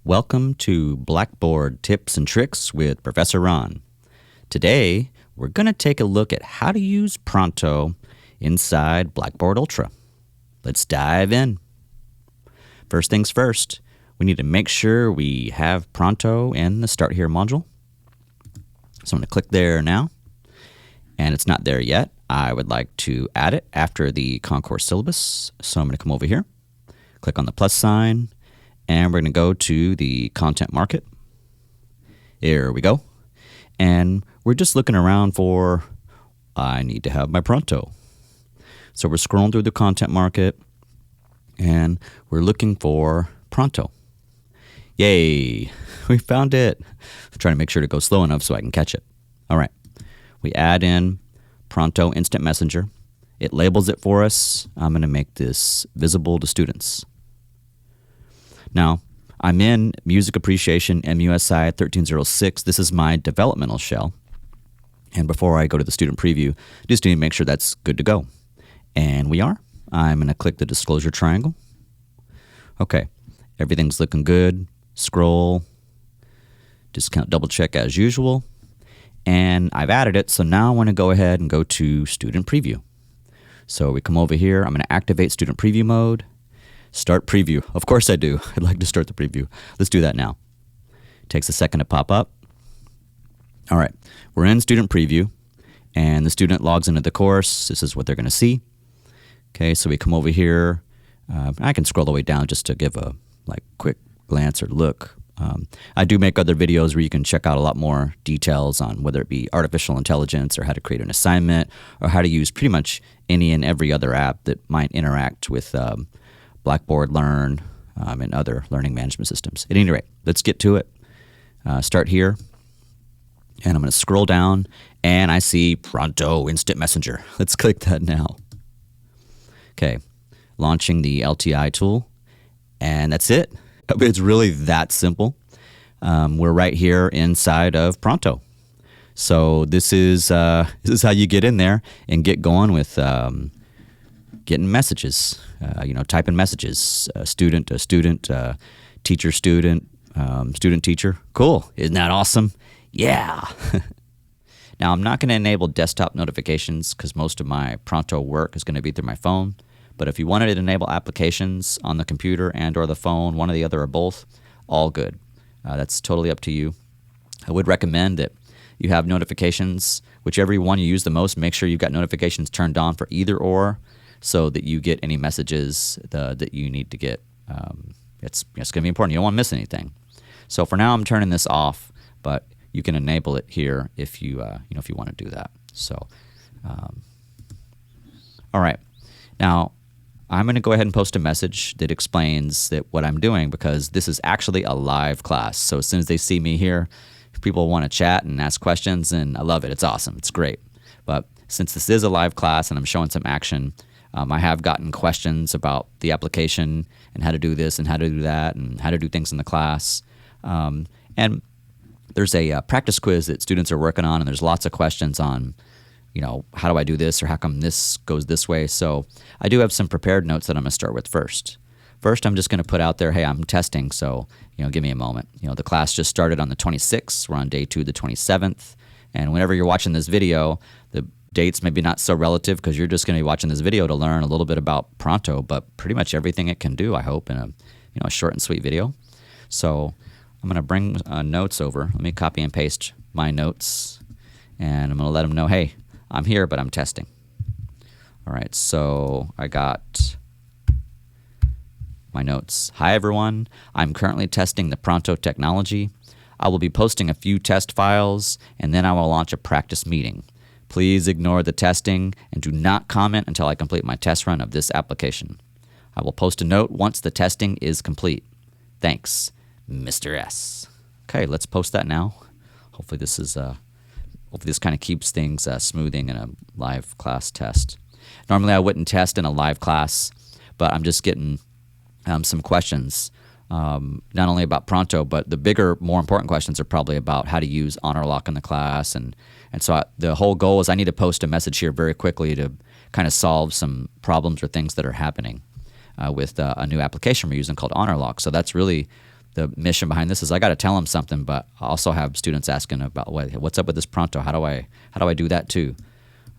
Welcome to Blackboard Tips and Tricks with Professor Ron. Today, we're going to take a look at how to use Pronto inside Blackboard Ultra. Let's dive in. First things first, we need to make sure we have Pronto in the Start Here module. So I'm going to click there now, and it's not there yet. I would like to add it after the concourse syllabus. So I'm going to come over here, click on the plus sign, and we're going to go to the content market. Here we go. And we're just looking around for, I need to have my Pronto. So we're scrolling through the content market, and we're looking for Pronto. Yay, we found it. I'm trying to make sure to go slow enough so I can catch it. All right, we add in Pronto Instant Messenger. It labels it for us. I'm going to make this visible to students. Now, I'm in Music Appreciation MUSI 1306. This is my developmental shell. And before I go to the student preview, just need to make sure that's good to go. And we are. I'm going to click the disclosure triangle. Okay, everything's looking good. Scroll, discount double check as usual. And I've added it, so now I want to go ahead and go to student preview. So we come over here. I'm going to activate student preview mode. Start preview. Of course I do. I'd like to start the preview. Let's do that now. Takes a second to pop up. All right, we're in student preview, and the student logs into the course. This is what they're going to see. Okay, so we come over here. I can scroll the way down just to give a quick glance or look. I do make other videos where you can check out a lot more details on whether it be artificial intelligence or how to create an assignment or how to use pretty much any and every other app that might interact with Blackboard Learn and other learning management systems. At any rate, let's get to it. Start here, and I'm going to scroll down, and I see Pronto Instant Messenger. Let's click that now. Okay, launching the LTI tool, and that's it. It's really that simple. We're right here inside of Pronto. So this is how you get in there and get going with getting messages. Typing messages. Student to student, teacher student, student teacher. Cool. Isn't that awesome? Yeah. Now I'm not going to enable desktop notifications because most of my Pronto work is going to be through my phone. But if you wanted to enable applications on the computer and or the phone, one or the other or both, all good. That's totally up to you. I would recommend that you have notifications, whichever one you use the most, make sure you've got notifications turned on for either or so that you get any messages that you need to get. It's going to be important. You don't want to miss anything. So for now, I'm turning this off, but you can enable it here if you if you want to do that. So, all right. Now, I'm going to go ahead and post a message that explains that what I'm doing because this is actually a live class. So as soon as they see me here, people want to chat and ask questions, and I love it. It's awesome. It's great. But since this is a live class and I'm showing some action, I have gotten questions about the application and how to do this and how to do that and how to do things in the class. And there's a practice quiz that students are working on, and there's lots of questions on how do I do this or how come this goes this way? So I do have some prepared notes that I'm going to start with first. First, I'm just going to put out there, hey, I'm testing, so give me a moment. The class just started on the 26th. We're on day 2, the 27th. And whenever you're watching this video, the dates maybe not so relative because you're just going to be watching this video to learn a little bit about Pronto, but pretty much everything it can do, I hope, in a short and sweet video. So I'm going to bring notes over. Let me copy and paste my notes, and I'm going to let them know, hey, I'm here, but I'm testing. All right, so I got my notes. Hi, everyone. I'm currently testing the Pronto technology. I will be posting a few test files, and then I will launch a practice meeting. Please ignore the testing and do not comment until I complete my test run of this application. I will post a note once the testing is complete. Thanks, Mr. S. Okay, let's post that now. Hopefully this kind of keeps things smoothing in a live class test. Normally I wouldn't test in a live class, but I'm just getting some questions, not only about Pronto, but the bigger, more important questions are probably about how to use honor lock in the class. And so the whole goal is I need to post a message here very quickly to kind of solve some problems or things that are happening with a new application we're using called honor lock. So that's really the mission behind this is I got to tell them something, but I also have students asking about what's up with this Pronto. How do I do that too?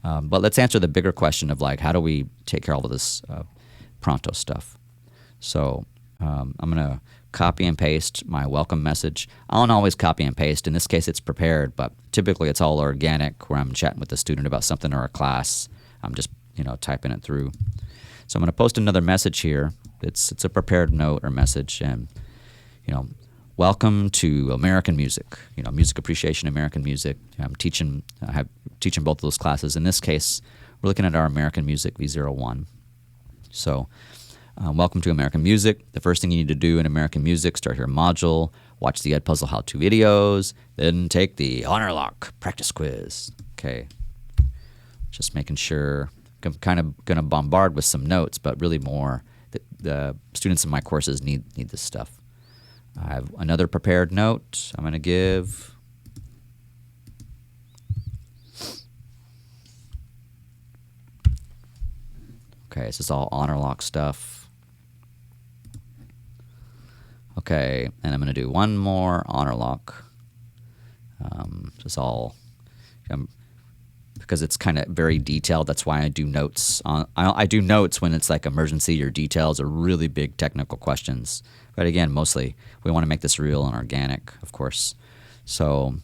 But let's answer the bigger question of like, how do we take care of all of this Pronto stuff? So I'm going to copy and paste my welcome message. I don't always copy and paste. In this case, it's prepared, but typically it's all organic where I'm chatting with the student about something or a class. I'm just, typing it through. So I'm going to post another message here. It's a prepared note or message, and welcome to American music. Music appreciation, American music. I'm teaching both of those classes. In this case, we're looking at our American music V01. So, welcome to American music. The first thing you need to do in American music: start your module, watch the Edpuzzle how-to videos, then take the Honor Lock practice quiz. Okay, just making sure. I'm kind of going to bombard with some notes, but really more the students in my courses need this stuff. I have another prepared note I'm going to give. Okay, this is all Honor Lock stuff. Okay, and I'm going to do one more Honor Lock. Just all... because it's kind of very detailed. That's why I do notes. I do notes when it's like emergency or details or really big technical questions. But again, mostly we want to make this real and organic, of course. So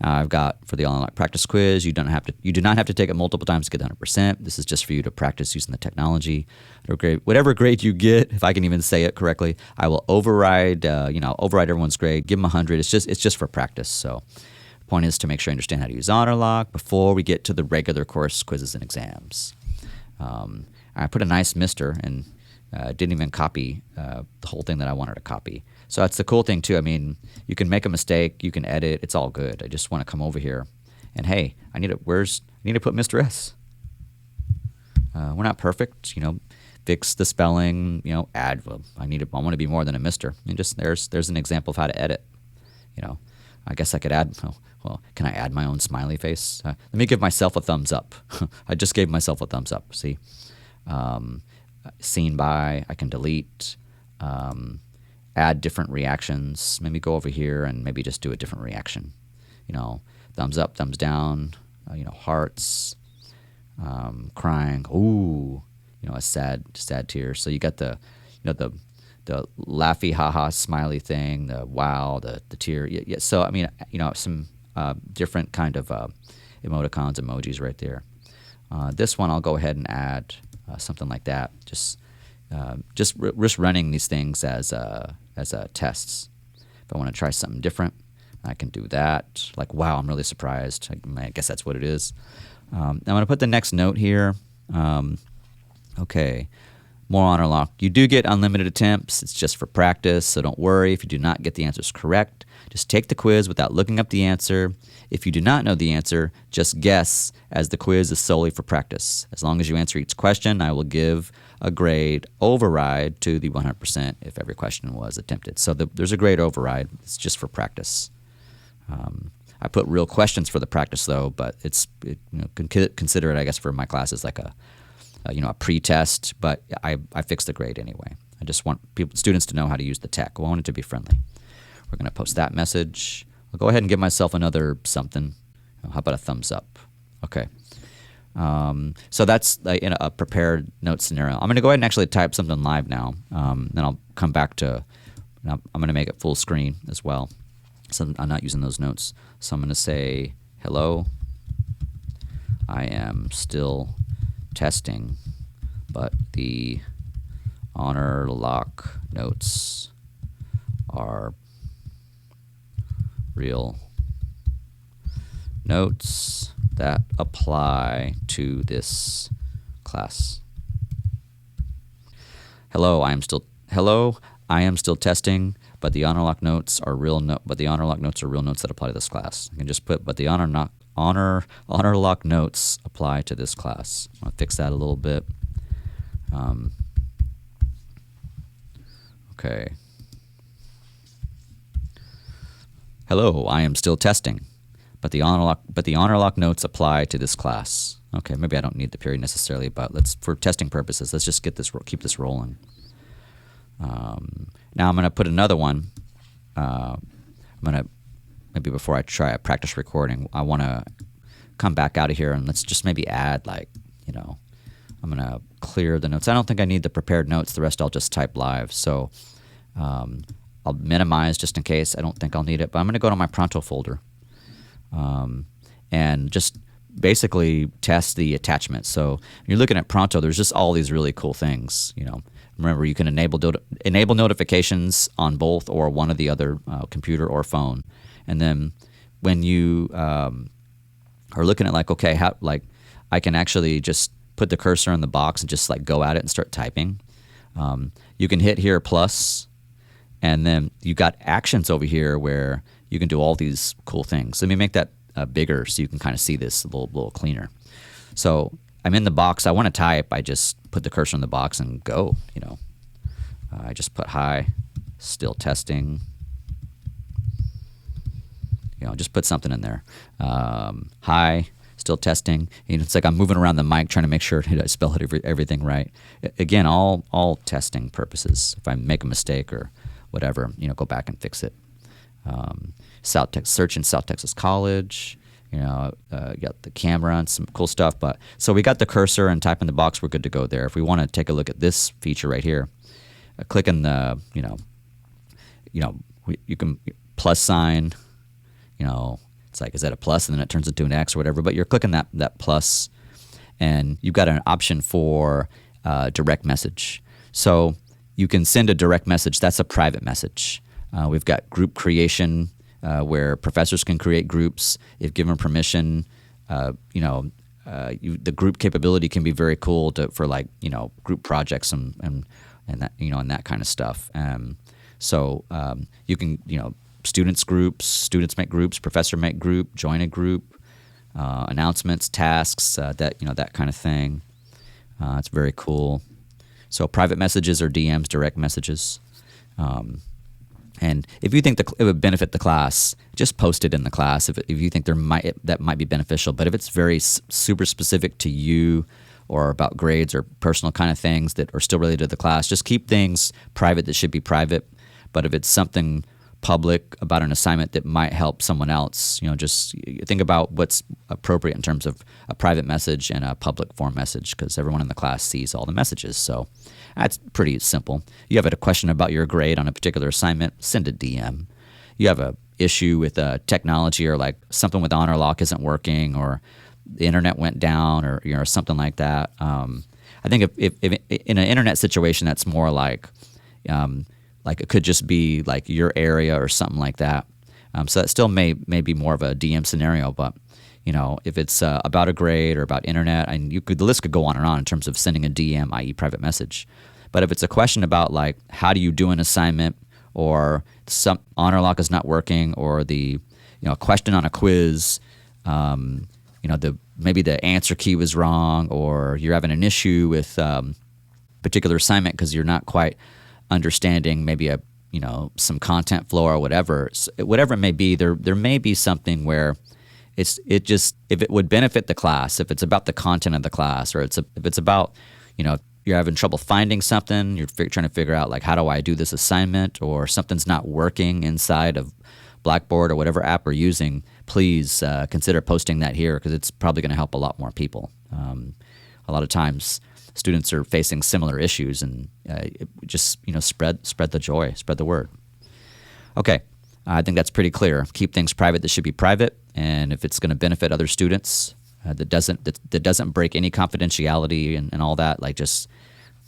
I've got for the online practice quiz, you do not have to take it multiple times to get 100%. This is just for you to practice using the technology. Whatever grade you get, if I can even say it correctly, I will override. Override everyone's grade. Give them 100. It's just for practice. So. Point is to make sure you understand how to use Honor Lock before we get to the regular course quizzes and exams. I put a nice mister and didn't even copy the whole thing that I wanted to copy. So that's the cool thing too. I mean, you can make a mistake, you can edit, it's all good. I just want to come over here and hey, I need to put Mr. S. We're not perfect, fix the spelling, add. Well, I want to be more than a mister. And just there's an example of how to edit. I guess I could add. Well, can I add my own smiley face? Let me give myself a thumbs up. I just gave myself a thumbs up. See, seen by. I can delete. Add different reactions. Maybe go over here and maybe just do a different reaction. Thumbs up, thumbs down. Hearts. Crying. Ooh. A sad tear. So you got the laughy, haha, smiley thing, the wow, the tear. Yeah, so, I mean, some different kind of emoticons, emojis right there. This one, I'll go ahead and add something like that. Just running these things as tests. If I want to try something different, I can do that. Like, wow, I'm really surprised. I guess that's what it is. I'm going to put the next note here. Okay. More Honor Lock. You do get unlimited attempts. It's just for practice, so don't worry if you do not get the answers correct. Just take the quiz without looking up the answer. If you do not know the answer, just guess, as the quiz is solely for practice. As long as you answer each question, I will give a grade override to the 100% if every question was attempted. So there's a grade override. It's just for practice. I put real questions for the practice, though, but consider it, I guess, for my classes like a pre-test, but I fix the grade anyway. I just want students to know how to use the tech. I want it to be friendly. We're going to post that message. I'll go ahead and give myself another something. How about a thumbs up? Okay. So that's in a prepared note scenario. I'm going to go ahead and actually type something live now. Then I'll come back to, I'm going to make it full screen as well. So I'm not using those notes. So I'm going to say, hello, I am still testing, but the Honor Lock notes are real notes that apply to this class. Hello, I am still testing, but the Honor Lock notes are real notes that apply to this class. I can just put, but the Honor Lock notes apply to this class. I'll fix that a little bit. Okay. Hello, I am still testing, but the Honor Lock notes apply to this class. Okay, maybe I don't need the period necessarily, but for testing purposes, let's just keep this rolling. Now I'm going to put another one. I'm gonna maybe before I try a practice recording, I want to come back out of here and let's just maybe add I'm gonna clear the notes. I don't think I need the prepared notes. The rest I'll just type live. So I'll minimize just in case. I don't think I'll need it, but I'm gonna go to my Pronto folder and just basically test the attachments. So when you're looking at Pronto, there's just all these really cool things. Remember, you can enable notifications on both or one or the other, computer or phone. And then when you are looking at okay, I can actually just put the cursor in the box and just go at it and start typing. You can hit here plus, and then you got actions over here where you can do all these cool things. Let me make that bigger so you can kind of see this a little cleaner. So I'm in the box. I want to type. I just put the cursor in the box and go. I just put hi, still testing. Just put something in there. Hi, still testing. It's like I'm moving around the mic trying to make sure I spell everything right. Again, all testing purposes. If I make a mistake or whatever, go back and fix it. Search in South Texas College. You got the camera and some cool stuff. But so we got the cursor and type in the box. We're good to go there. If we want to take a look at this feature right here, click in the you can plus sign. It's like, is that a plus? And then it turns into an X or whatever. But you're clicking that plus, and you've got an option for direct message. So you can send a direct message. That's a private message. We've got group creation, where professors can create groups if given permission. The group capability can be very cool for group projects and that and that kind of stuff. So you can students make groups, professor make group, join a group, announcements, tasks, that kind of thing. It's very cool. So private messages or DMs, direct messages. And if you think it would benefit the class, just post it in the class if you think that might be beneficial. But if it's very super specific to you or about grades or personal kind of things that are still related to the class, just keep things private that should be private. But if it's something public about an assignment that might help someone else, just think about what's appropriate in terms of a private message and a public form message, because everyone in the class sees all the messages. So that's pretty simple. You have a question about your grade on a particular assignment, send a DM. You have a issue with technology, or something with honor lock isn't working, or the internet went down, or something like that. I think if in an internet situation, that's more like it could just be your area or something like that. So that still may be more of a DM scenario. But if it's about a grade or about internet, and the list could go on and on in terms of sending a DM, i.e. private message. But if it's a question about how do you do an assignment, or some honor lock is not working, or the question on a quiz, maybe the answer key was wrong, or you're having an issue with particular assignment because you're not quite understanding maybe some content flow or whatever it may be, there may be something where if it would benefit the class, if it's about the content of the class, or if it's about you're having trouble finding something, you're trying to figure out how do I do this assignment, or something's not working inside of Blackboard or whatever app we're using, please consider posting that here, because it's probably going to help a lot more people. A lot of times students are facing similar issues, and just spread the joy, spread the word. Okay, I think that's pretty clear. Keep things private that should be private, and if it's going to benefit other students, that doesn't break any confidentiality and all that,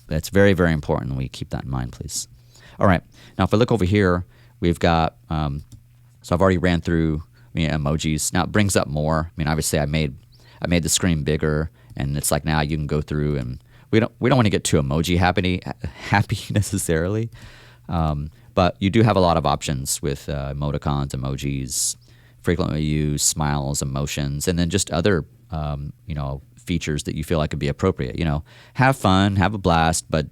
that's very, very important. We keep that in mind, please. All right, now if I look over here, we've got so I've already ran through emojis. Now it brings up more. Obviously I made the screen bigger, and it's now you can go through, and we don't want to get too emoji happy necessarily, but you do have a lot of options with emoticons, emojis, frequently used, smiles, emotions, and then just other features that you feel like could be appropriate. Have fun, have a blast, but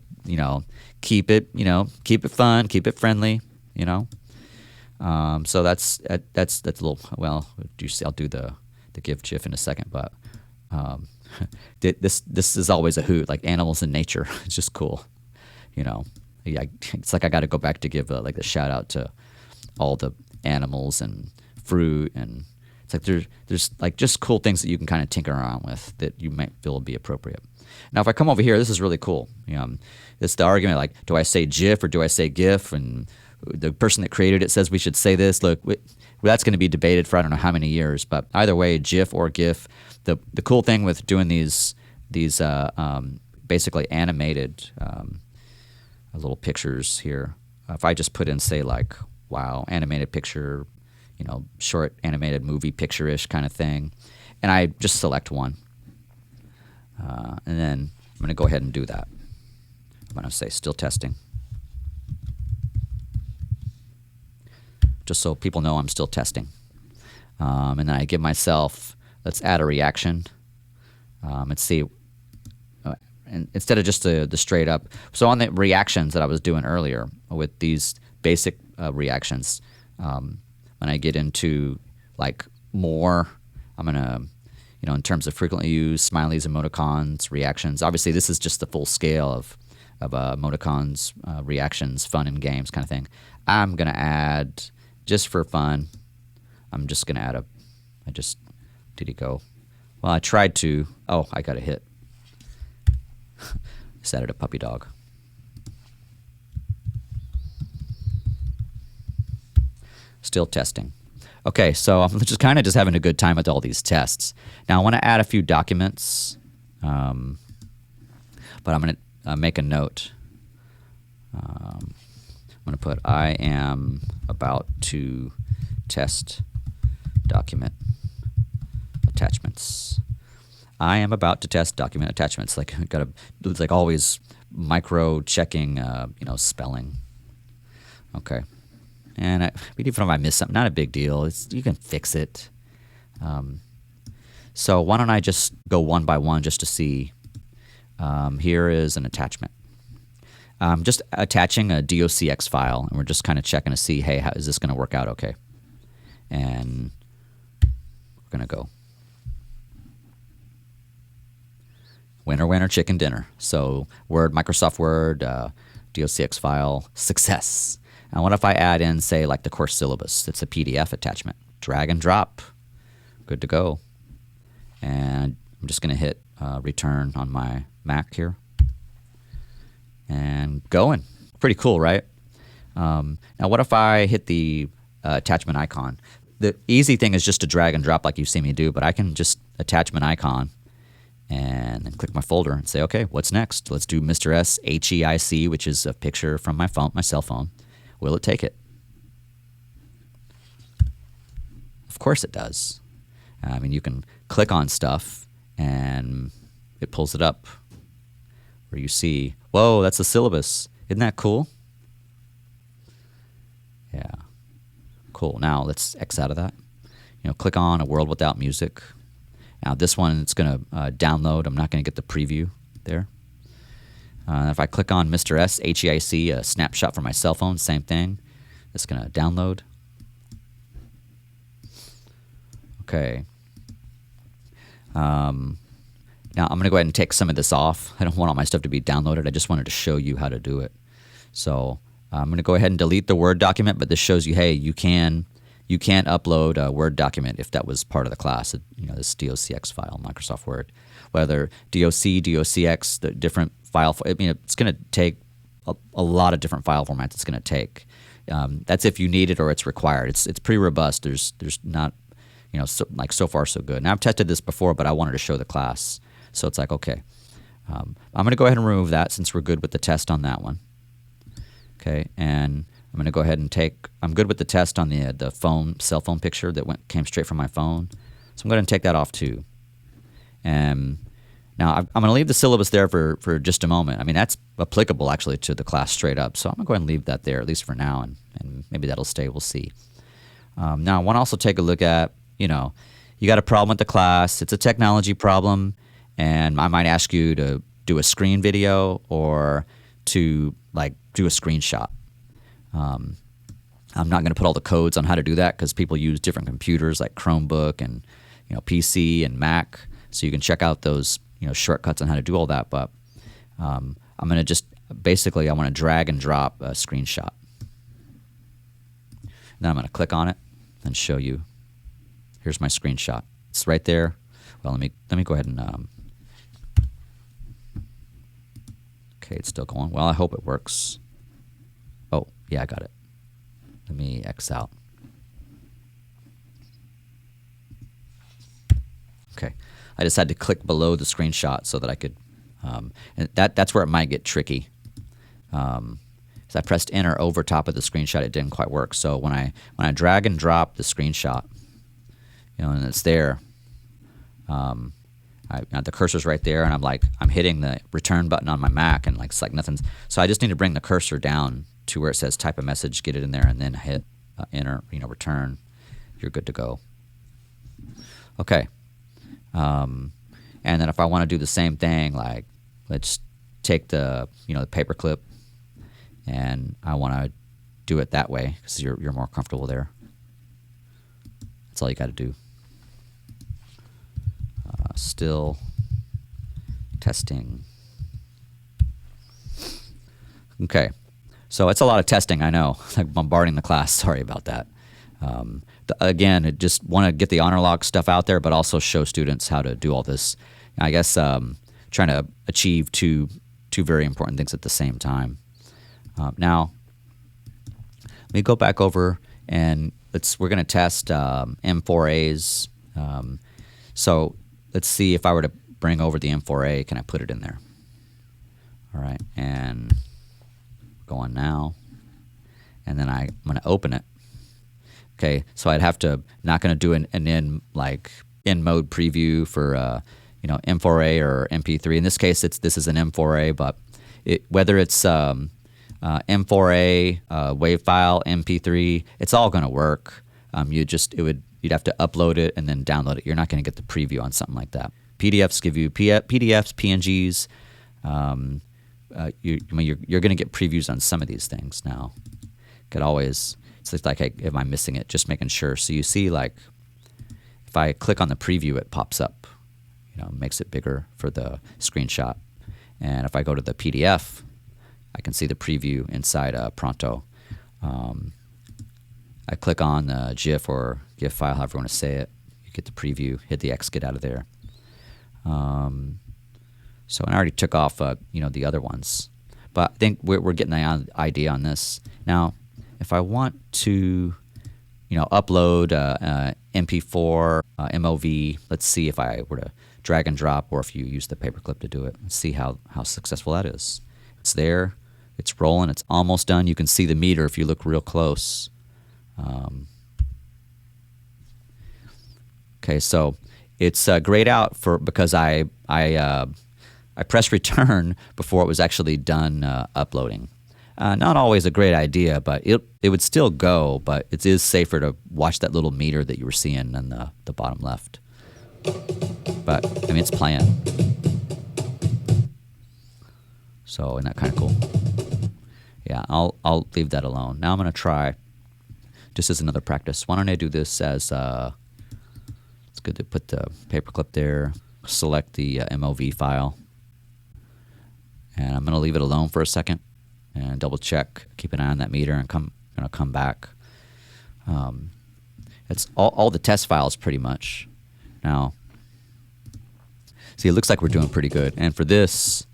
keep it fun, keep it friendly. So that's a little, well, I'll do the GIF in a second, but this is always a hoot, animals in nature. It's just cool. It's I got to go back to give the shout out to all the animals and fruit, and it's like there's like just cool things that you can kind of tinker around with that you might feel would be appropriate. Now, if I come over here, this is really cool. It's the argument like, do I say GIF or do I say GIF? And the person that created it says we should say this. Look, that's going to be debated for I don't know how many years, but either way, GIF or GIF. The cool thing with doing these basically animated little pictures here, if I just put in, say, like, wow, animated picture, short animated movie picture-ish kind of thing, and I just select one, and then I'm going to go ahead and do that. I'm going to say still testing, just so people know I'm still testing. And then I give myself, let's add a reaction. Let's see, and instead of just the straight up. So on the reactions that I was doing earlier with these basic reactions, when I get into like more, I'm going to, in terms of frequently used, smileys, emoticons, reactions. Obviously, this is just the full scale of emoticons, reactions, fun and games kind of thing. I'm going to add, just for fun, I'm just going to add did he go? Well, I tried to, I got a hit. Just added a puppy dog. Still testing. Okay, so I'm just kind of just having a good time with all these tests. Now I want to add a few documents, but I'm going to make a note. I'm going to put I am about to test document attachments. I am about to test document attachments. Like it's like always micro checking, spelling. Okay. And even if I miss something, not a big deal. You can fix it. So why don't I just go one by one just to see. Here is an attachment. Just attaching a docx file, and we're just kind of checking to see, hey, how is this going to work out okay? And we're going to go. Winner, winner, chicken dinner. So Word, Microsoft Word, docx file, success. Now what if I add in, say, like the course syllabus? It's a PDF attachment. Drag and drop. Good to go. And I'm just going to hit return on my Mac here. And going. Pretty cool, right? Now what if I hit the attachment icon? The easy thing is just to drag and drop like you see me do, but I can just attachment icon and then click my folder and say, okay, what's next? Let's do Mr. S HEIC, which is a picture from my phone, my cell phone. Will it take it? Of course it does. I mean, you can click on stuff and it pulls it up where you see, whoa, that's the syllabus. Isn't that cool? Yeah. Cool. Now let's X out of that. Click on A World Without Music. Now this one, it's going to download. I'm not going to get the preview there. If I click on Mr. S, HEIC, a snapshot from my cell phone, same thing. It's going to download. Okay. Now I'm going to go ahead and take some of this off. I don't want all my stuff to be downloaded. I just wanted to show you how to do it. So I'm going to go ahead and delete the Word document, but this shows you, hey, you can upload a Word document if that was part of the class. This docx file, Microsoft Word, whether doc, docx, the different file. It's going to take a lot of different file formats. It's going to take. That's if you need it or it's required. It's pretty robust. There's not, so far so good. Now I've tested this before, but I wanted to show the class, so it's like okay. I'm going to go ahead and remove that since we're good with the test on that one. Okay, and I'm going to go ahead and I'm good with the test on the cell phone picture that came straight from my phone. So I'm going to take that off too. And now I'm going to leave the syllabus there for just a moment. I mean, that's applicable actually to the class straight up. So I'm going to go ahead and leave that there, at least for now, and maybe that'll stay. We'll see. Now I want to also take a look at, you got a problem with the class. It's a technology problem, and I might ask you to do a screen video or to do a screenshot. I'm not going to put all the codes on how to do that because people use different computers like Chromebook and PC and Mac, so you can check out those shortcuts on how to do all that. But I'm going to just basically I want to drag and drop a screenshot, Then I'm going to click on it and show you. Here's my screenshot. It's right there. Well, let me go ahead and okay, it's still going. Well, I hope it works. Oh, yeah, I got it. Let me X out. Okay, I just had to click below the screenshot so that I could, and that's where it might get tricky. So I pressed enter over top of the screenshot, it didn't quite work. So when I drag and drop the screenshot, and it's there, the cursor's right there, and I'm hitting the return button on my Mac, and it's like nothing's. So I just need to bring the cursor down to where it says type a message, get it in there, and then hit enter, return. You're good to go. Okay. And then if I want to do the same thing, like let's take the the paperclip, and I want to do it that way because you're more comfortable there. That's all you got to do. Still testing. Okay, so it's a lot of testing, I know, like bombarding the class. Sorry about that. Again, I just want to get the honor log stuff out there, but also show students how to do all this. I guess trying to achieve two very important things at the same time. Now, let me go back over and we're going to test M4As. So let's see if I were to bring over the M4A, can I put it in there? All right, and go on now, and then I'm going to open it. Okay, so I'd have to, not going to do an in mode preview for M4A or MP3. In this case, this is an M4A, but whether it's M4A, WAV file, MP3, it's all going to work. You'd have to upload it and then download it. You're not going to get the preview on something like that. PDFs give you PDFs, PNGs. You're going to get previews on some of these things now. Could always, it's like, am I missing it? Just making sure. So you see, like, if I click on the preview, it pops up. Makes it bigger for the screenshot. And if I go to the PDF, I can see the preview inside Pronto. I click on the GIF or GIF file, however you want to say it. You get the preview, hit the X, get out of there. So I already took off, the other ones. But I think we're getting the idea on this. Now, if I want to, upload MP4, MOV, let's see if I were to drag and drop, or if you use the paperclip to do it. Let's see how successful that is. It's there. It's rolling. It's almost done. You can see the meter if you look real close. Okay, so it's grayed out because I pressed return before it was actually done uploading. Not always a great idea, but it would still go, but it is safer to watch that little meter that you were seeing in the bottom left. But, it's playing. So, isn't that kind of cool? Yeah, I'll leave that alone. Now I'm going to try, just as another practice, why don't I do this as, it's good to put the paperclip there, select the MOV file, and I'm going to leave it alone for a second and double check, keep an eye on that meter, and come back. It's all the test files pretty much. Now, see, it looks like we're doing pretty good. And for this,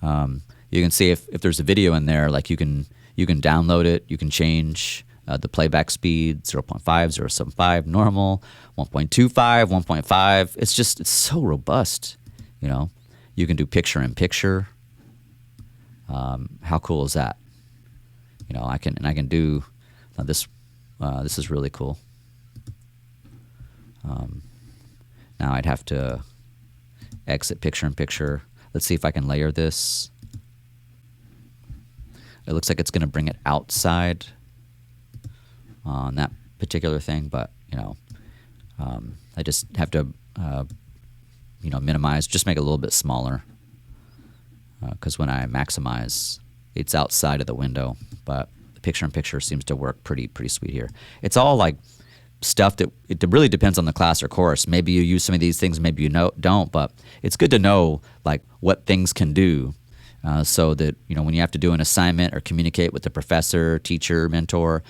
you can see if there's a video in there, like you can download it. You can change the playback speed, 0.5, 0.75, normal, 1.25, 1.5. It's so robust. You can do picture-in-picture. How cool is that? I can do this. This is really cool. Now I'd have to exit picture-in-picture. Let's see if I can layer this. It looks like it's going to bring it outside on that particular thing, but I just have to minimize, just make it a little bit smaller, because when I maximize, it's outside of the window. But the picture-in-picture seems to work pretty sweet here. It's all like stuff that it really depends on the class or course. Maybe you use some of these things, maybe you don't, but it's good to know like what things can do, so that when you have to do an assignment or communicate with the professor, teacher, mentor,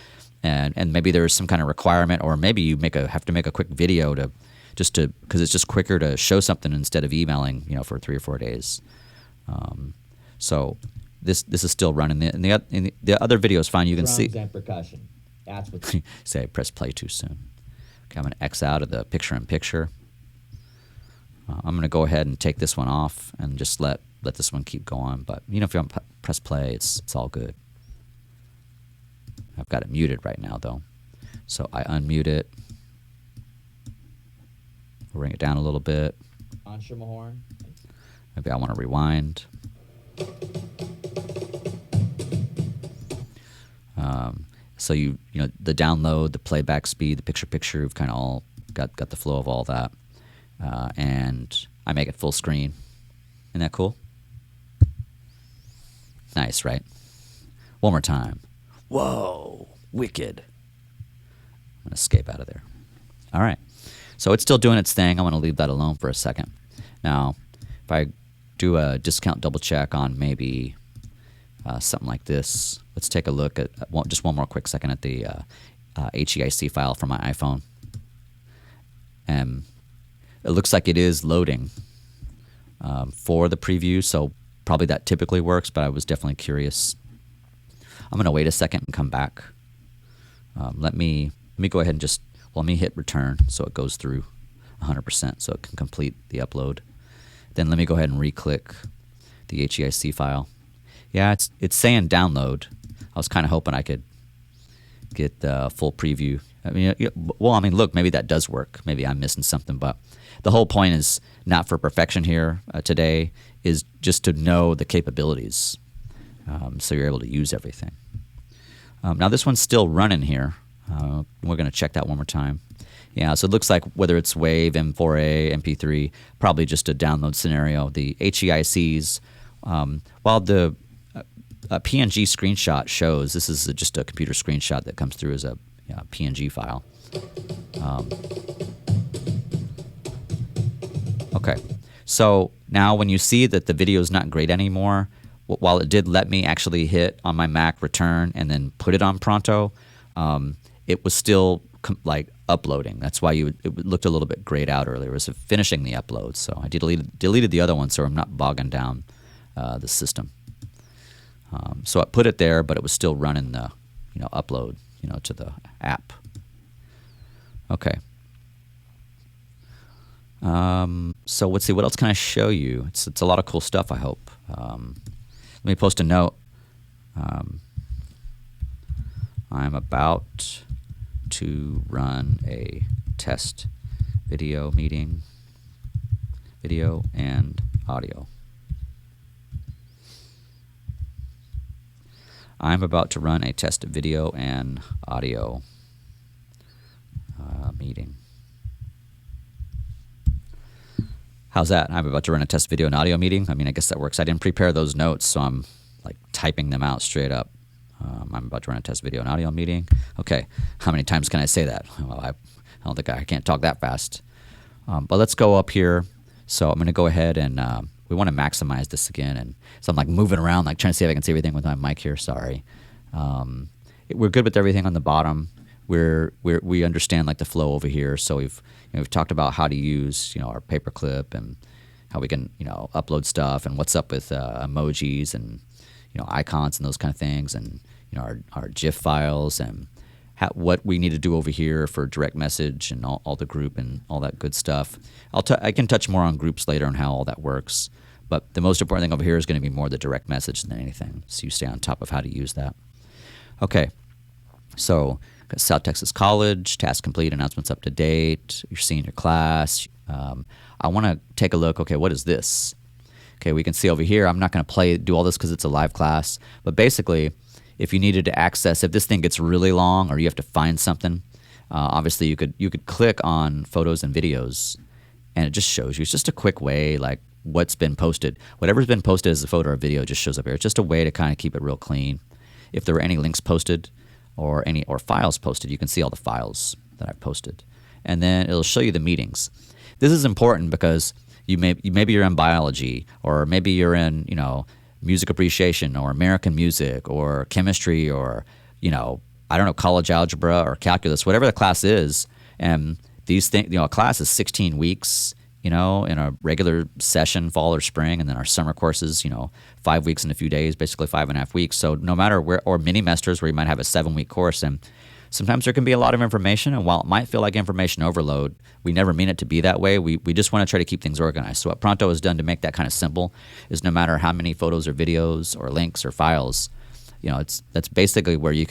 and maybe there's some kind of requirement, or maybe you have to make a quick video because it's just quicker to show something instead of emailing, for 3 or 4 days. So this is still running. And the other video is fine. You can see. Drums and percussion. That's what. Say I pressed play too soon. Okay, I'm going to X out of the picture-in-picture. I'm going to go ahead and take this one off and just let this one keep going. But if you don't press play, it's all good. I've got it muted right now though, so I unmute it. Bring it down a little bit. On Schermerhorn. Maybe I want to rewind. So the download, the playback speed, the picture-picture, we've kind of all got the flow of all that, and I make it full screen. Isn't that cool? Nice, right? One more time. Whoa, wicked. I'm going to escape out of there. All right. So it's still doing its thing. I want to leave that alone for a second. Now, if I do a discount double check on maybe something like this, let's take a look at just one more quick second at the HEIC file from my iPhone. And it looks like it is loading for the preview, so probably that typically works, but I was definitely curious. I'm going to wait a second and come back. Let me go ahead and let me hit return so it goes through 100% so it can complete the upload. Then let me go ahead and re-click the HEIC file. Yeah, it's saying download. I was kind of hoping I could get the full preview. Look, maybe that does work. Maybe I'm missing something, but the whole point is not for perfection here today, is just to know the capabilities, so you're able to use everything. Now this one's still running here. We're going to check that one more time. Yeah, so it looks like whether it's WAV, M4A, MP3, probably just a download scenario. The HEICs, while the PNG screenshot shows, this is just a computer screenshot that comes through as a PNG file. Okay, so now when you see that the video is not great anymore, while it did let me actually hit on my Mac return and then put it on Pronto, it was still uploading. That's why it looked a little bit grayed out earlier. It was finishing the upload. So I deleted the other one so I'm not bogging down the system. So I put it there, but it was still running the upload to the app. Okay. So let's see, what else can I show you? It's a lot of cool stuff, I hope. Let me post a note. I'm about to run a test video meeting, video and audio. I'm about to run a test video and audio meeting. How's that? I'm about to run a test video and audio meeting. I guess that works. I didn't prepare those notes, so I'm typing them out straight up. I'm about to run a test video and audio meeting. Okay, how many times can I say that? Well, I don't think I can't talk that fast. But let's go up here. So I'm going to go ahead and we want to maximize this again. And so I'm moving around, trying to see if I can see everything with my mic here. Sorry. We're good with everything on the bottom. We understand the flow over here. So we've talked about how to use our paperclip and how we can upload stuff and what's up with emojis and icons and those kind of things, and our GIF files and what we need to do over here for direct message and all the group and all that good stuff. I can touch more on groups later and how all that works, but the most important thing over here is going to be more the direct message than anything, so you stay on top of how to use that. Okay, so South Texas College, task complete, announcements up to date, your senior class. I want to take a look, okay, what is this? Okay, we can see over here, I'm not going to do all this because it's a live class, but basically, if you needed to access, if this thing gets really long or you have to find something, obviously you could click on photos and videos, and it just shows you. It's just a quick way, what's been posted. Whatever's been posted as a photo or video just shows up here. It's just a way to kind of keep it real clean. If there were any links posted or files posted, you can see all the files that I've posted. And then it'll show you the meetings. This is important because maybe you're in biology, or maybe you're in music appreciation or American music or chemistry or I don't know, college algebra or calculus, whatever the class is. And these things, a class is 16 weeks, in a regular session, fall or spring. And then our summer courses, 5 weeks and a few days, basically 5.5 weeks. So no matter where, or mini semesters where you might have a 7-week course. And sometimes there can be a lot of information. And while it might feel like information overload, we never mean it to be that way. We just want to try to keep things organized. So what Pronto has done to make that kind of simple is no matter how many photos or videos or links or files, that's basically where you're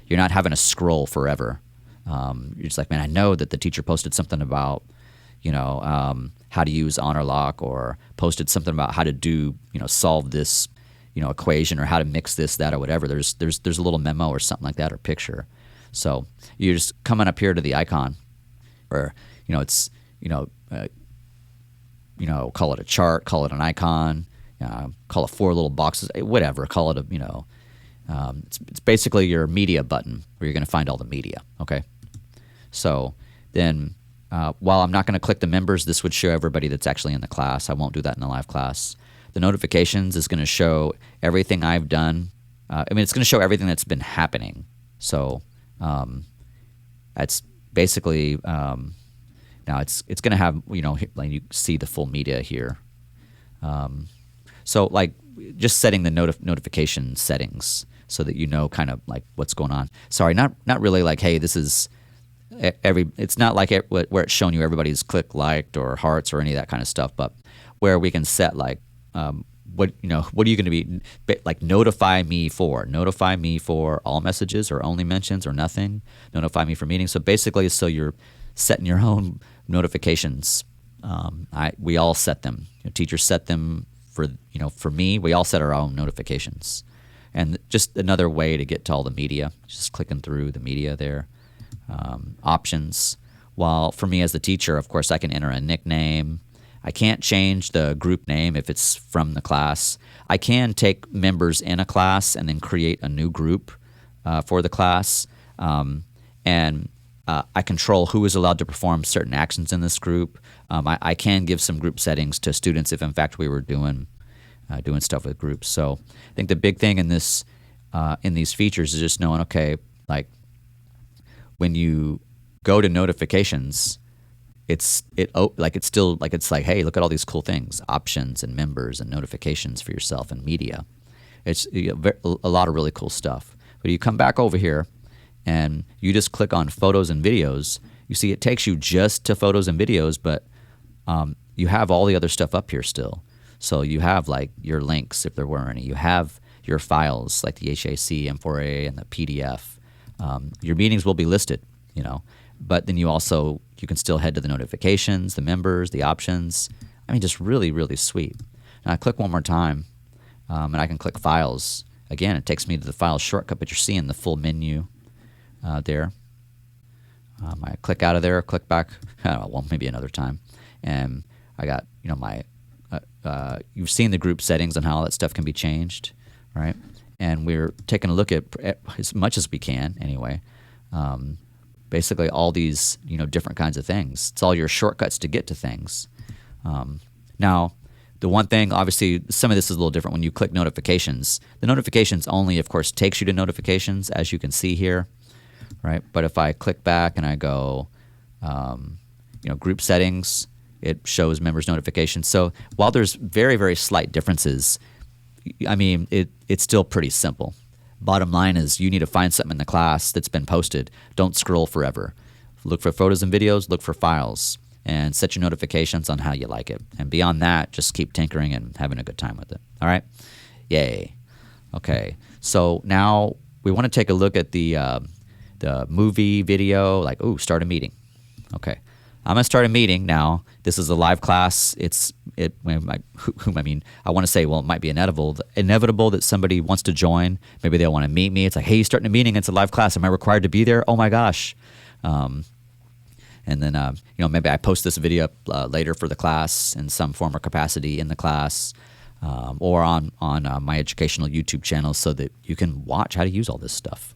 not having to scroll forever. You're just like, man, I know that the teacher posted something about, how to use honor lock, or posted something about how to do, solve this, equation, or how to mix this, that, or whatever. There's a little memo or something like that, or picture. So you're just coming up here to the icon, or it's call it a chart, call it an icon, call it 4 little boxes, whatever. Call it it's basically your media button where you're going to find all the media. Okay, so then while I'm not going to click the members, this would show everybody that's actually in the class. I won't do that in the live class. The notifications is going to show everything I've done. It's going to show everything that's been happening. So that's basically now it's going to have like you see the full media here. So like just setting the notification settings so that kind of like what's going on. Sorry, not really like, hey, this is it's not like where it's showing you everybody's click, liked, or hearts or any of that kind of stuff, but where we can set like what are you going to be like notify me for all messages or only mentions or nothing, notify me for meetings. So basically, so you're setting your own notifications. We all set them. Teachers set them for me. We all set our own notifications, and just another way to get to all the media. Just clicking through the media there. Options. While for me as the teacher, of course, I can enter a nickname. I can't change the group name if it's from the class. I can take members in a class and then create a new group for the class. And I control who is allowed to perform certain actions in this group. I can give some group settings to students if, in fact, we were doing stuff with groups. So I think the big thing in these features is just knowing, okay, like when you go to notifications, it's like, hey, look at all these cool things, options and members and notifications for yourself and media. It's a lot of really cool stuff. But you come back over here and you just click on photos and videos. You see it takes you just to photos and videos, but you have all the other stuff up here still. So you have like your links if there were any. You have your files like the HAC, M4A, and the PDF. Your meetings will be listed, but then you can still head to the notifications, the members, the options. Just really, really sweet. And I click one more time, and I can click files. Again, it takes me to the files shortcut, but you're seeing the full menu there. I click out of there, click back, maybe another time. And I got, you've seen the group settings and how all that stuff can be changed, right? And we're taking a look at as much as we can anyway. Basically all these, different kinds of things. It's all your shortcuts to get to things. Now, the one thing, obviously, some of this is a little different when you click notifications. The notifications only, of course, takes you to notifications, as you can see here, right? But if I click back and I go, group settings, it shows members notifications. So while there's very, very slight differences, it's still pretty simple. Bottom line is you need to find something in the class that's been posted. Don't scroll forever. Look for photos and videos, look for files, and set your notifications on how you like it. And beyond that, just keep tinkering and having a good time with it. All right? Yay. Okay. So now we want to take a look at the movie video, like, start a meeting. Okay. I'm going to start a meeting now. This is a live class. I want to say, well, it might be inevitable that somebody wants to join. Maybe they'll want to meet me. It's like, hey, you're starting a meeting. It's a live class. Am I required to be there? Oh my gosh. And then, maybe I post this video up later for the class in some form or capacity in the class, or on my educational YouTube channel so that you can watch how to use all this stuff.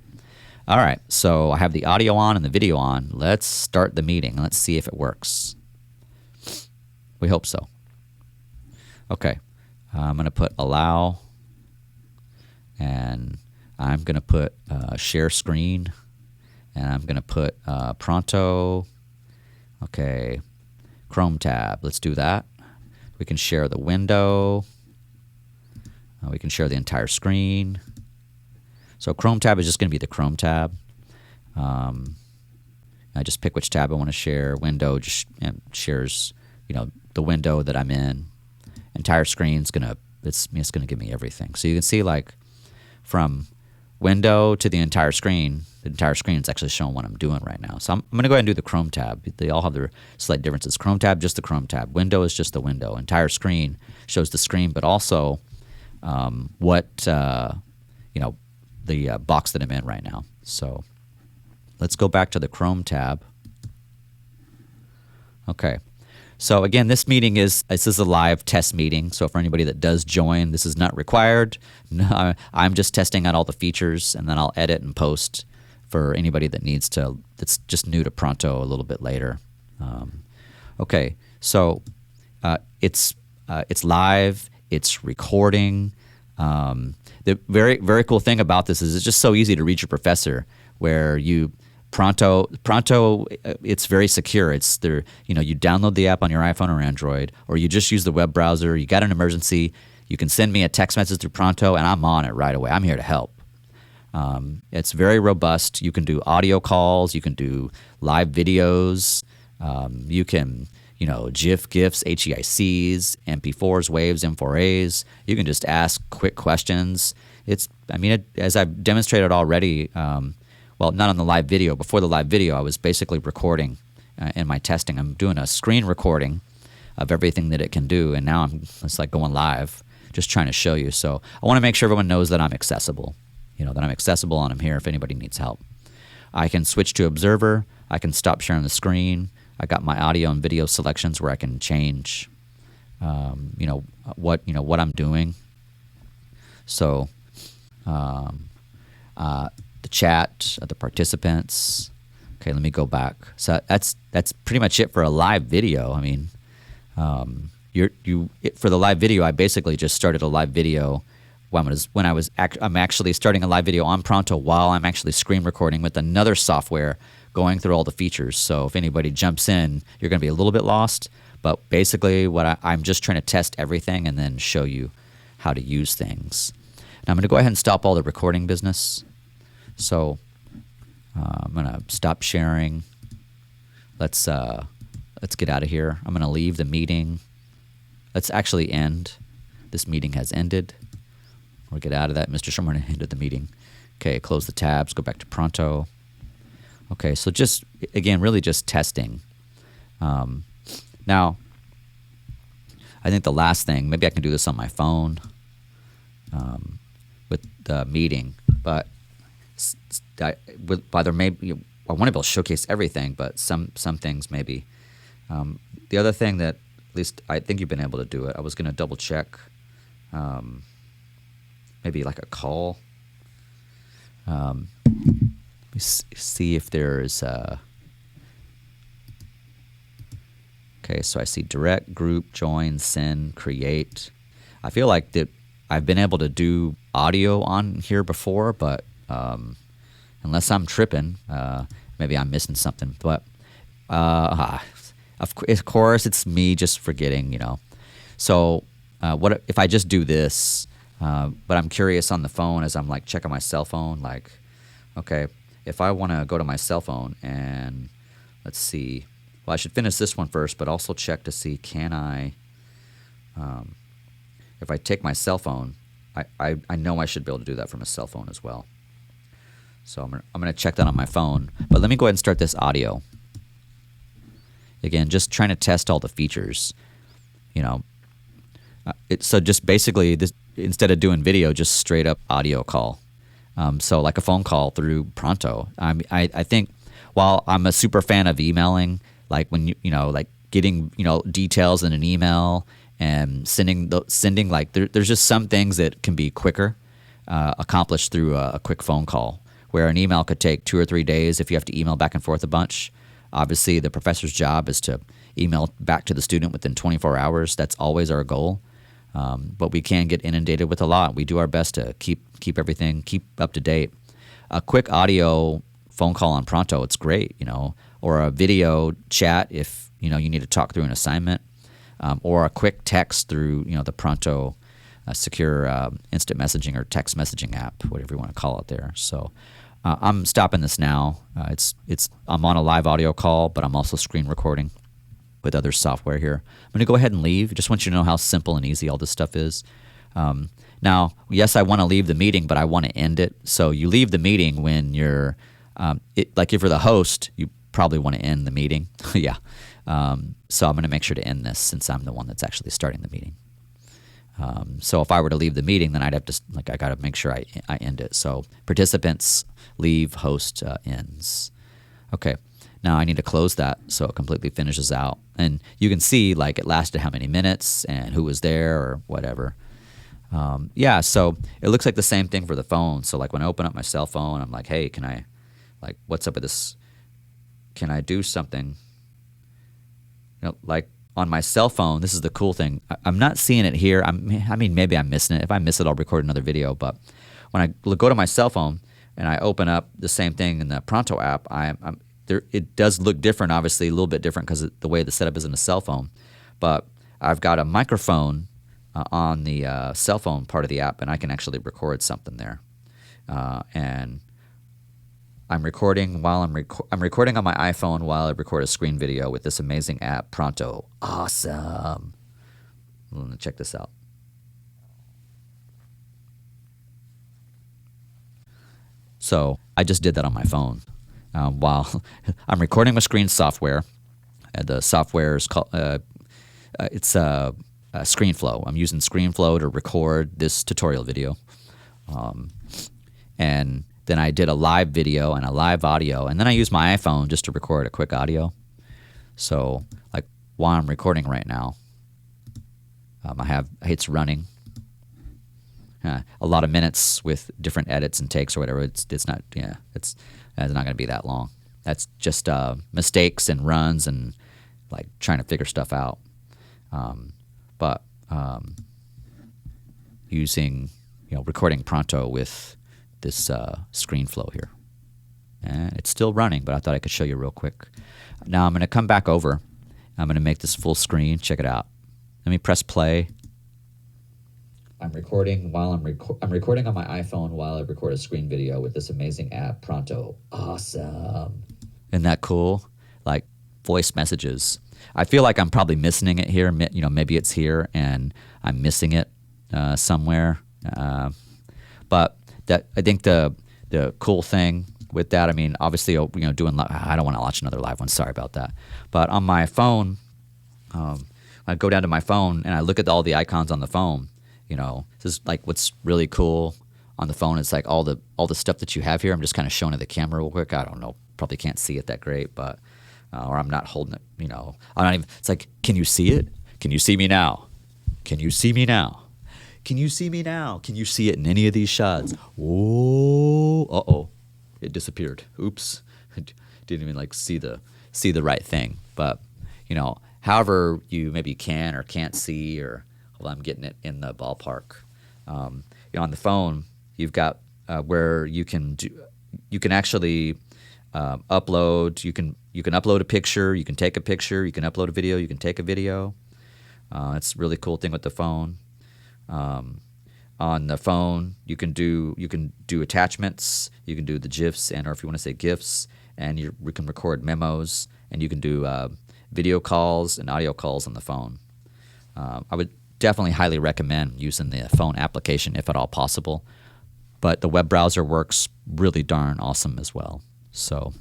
All right, so I have the audio on and the video on. Let's start the meeting. Let's see if it works. We hope so. Okay, I'm going to put allow, and I'm going to put share screen. And I'm going to put Pronto, okay, Chrome tab. Let's do that. We can share the window. We can share the entire screen. So Chrome tab is just going to be the Chrome tab. I just pick which tab I want to share. Window just shares, the window that I'm in. Entire screen's it's going to give me everything. So you can see like from window to the entire screen is actually showing what I'm doing right now. So I'm going to go ahead and do the Chrome tab. They all have their slight differences. Chrome tab, just the Chrome tab. Window is just the window. Entire screen shows the screen, but also the box that I'm in right now. So let's go back to the Chrome tab. Okay. So again, this is a live test meeting. So for anybody that does join, this is not required. No, I'm just testing out all the features, and then I'll edit and post for anybody that's just new to Pronto a little bit later. Okay, so it's live. It's recording. The very, very cool thing about this is it's just so easy to reach your professor. Where Pronto, it's very secure. It's there. You download the app on your iPhone or Android, or you just use the web browser. You got an emergency, you can send me a text message through Pronto, and I'm on it right away. I'm here to help. It's very robust. You can do audio calls. You can do live videos. You can, GIF, GIFs, HEICs, MP4s, waves, M4As. You can just ask quick questions. As I've demonstrated already. Well, not on the live video. Before the live video, I was basically recording in my testing. I'm doing a screen recording of everything that it can do, and now it's like going live, just trying to show you. So I want to make sure everyone knows that I'm accessible, that I'm accessible and I'm here if anybody needs help. I can switch to Observer. I can stop sharing the screen. I got my audio and video selections where I can change, what I'm doing. So, the chat, the participants. Okay, let me go back. So that's pretty much it for a live video. For the live video, I basically just started a live video I'm actually starting a live video on Pronto while I'm actually screen recording with another software going through all the features. So if anybody jumps in, you're going to be a little bit lost. But basically, I'm just trying to test everything and then show you how to use things. Now I'm going to go ahead and stop all the recording business. So I'm going to stop sharing. Let's get out of here. I'm going to leave the meeting. Let's actually end. This meeting has ended. We'll get out of that. Mr. Schermerhorn ended the meeting. Okay, close the tabs. Go back to Pronto. Okay, so just, again, really just testing. Now, I think the last thing, maybe I can do this on my phone with the meeting, but I want to be able to showcase everything, but some things maybe. The other thing that, at least I think you've been able to do it, I was going to double check maybe like a call. Let me see if there's okay, so I see direct, group, join, send, create. I feel like that I've been able to do audio on here before, but unless I'm tripping, maybe I'm missing something. But of course, it's me just forgetting, So what if I just do this? But I'm curious on the phone as I'm like checking my cell phone. Like, okay, if I want to go to my cell phone and let's see. Well, I should finish this one first, but also check to see can I. If I take my cell phone, I know I should be able to do that from a cell phone as well. So I'm gonna check that on my phone. But let me go ahead and start this audio. Again, just trying to test all the features. So just basically this, instead of doing video, just straight up audio call. So like a phone call through Pronto. I think while I'm a super fan of emailing, like when like getting details in an email and sending like there's just some things that can be quicker accomplished through a quick phone call, where an email could take 2 or 3 days if you have to email back and forth a bunch. Obviously, the professor's job is to email back to the student within 24 hours. That's always our goal. But we can get inundated with a lot. We do our best to keep everything, keep up to date. A quick audio phone call on Pronto, it's great, or a video chat if, you need to talk through an assignment, or a quick text through, the Pronto secure instant messaging or text messaging app, whatever you want to call it there. So I'm stopping this now. I'm on a live audio call, but I'm also screen recording with other software here. I'm going to go ahead and leave. Just want you to know how simple and easy all this stuff is. Now, yes, I want to leave the meeting, but I want to end it. So you leave the meeting when you're, like if you're the host, you probably want to end the meeting. Yeah. So I'm going to make sure to end this since I'm the one that's actually starting the meeting. So if I were to leave the meeting, then I'd have to, I got to make sure I end it. So participants leave, host ends. Okay. Now I need to close that so it completely finishes out. And you can see like it lasted how many minutes and who was there or whatever. Yeah, so it looks like the same thing for the phone. So like when I open up my cell phone, I'm like, hey, can I, like, what's up with this? Can I do something? Like on my cell phone, this is the cool thing. I'm not seeing it here. I mean, maybe I'm missing it. If I miss it, I'll record another video. But when I go to my cell phone and I open up the same thing in the Pronto app, it does look different, obviously, a little bit different because of the way the setup is in a cell phone. But I've got a microphone on the cell phone part of the app, and I can actually record something there. And I'm recording while I'm recording on my iPhone while I record a screen video with this amazing app, Pronto. Awesome. Let me check this out. So I just did that on my phone while I'm recording with screen software. The software is called it's ScreenFlow. I'm using ScreenFlow to record this tutorial video. And then I did a live video and a live audio. And then I used my iPhone just to record a quick audio. So like while I'm recording right now, it's running. A lot of minutes with different edits and takes or whatever. It's not going to be that long. That's just mistakes and runs and like trying to figure stuff out. But using, recording Pronto with this ScreenFlow here. And it's still running, but I thought I could show you real quick. Now I'm going to come back over. I'm going to make this full screen. Check it out. Let me press play. I'm recording I'm recording on my iPhone while I record a screen video with this amazing app, Pronto. Awesome. Isn't that cool? Like voice messages. I feel like I'm probably missing it here. Maybe it's here and I'm missing it somewhere. But that I think the cool thing with that, I mean, obviously, doing I don't want to watch another live one. Sorry about that. But on my phone, I go down to my phone and I look at all the icons on the phone. This is like what's really cool on the phone. It's like all the stuff that you have here. I'm just kind of showing it the camera real quick. I don't know, probably can't see it that great, but or I'm not holding it. I'm not even. It's like, can you see it? Can you see me now? Can you see me now? Can you see me now? Can you see it in any of these shots? Oh, it disappeared. Oops, didn't even see the right thing. But however you maybe can or can't see or. Well, I'm getting it in the ballpark. On the phone, you've got where you can actually upload. You can upload a picture. You can take a picture. You can upload a video. You can take a video. It's a really cool thing with the phone. On the phone, you can do attachments. You can do the GIFs or if you want to say GIFs, and you can record memos, and you can do video calls and audio calls on the phone. I would definitely highly recommend using the phone application if at all possible. But the web browser works really darn awesome as well. So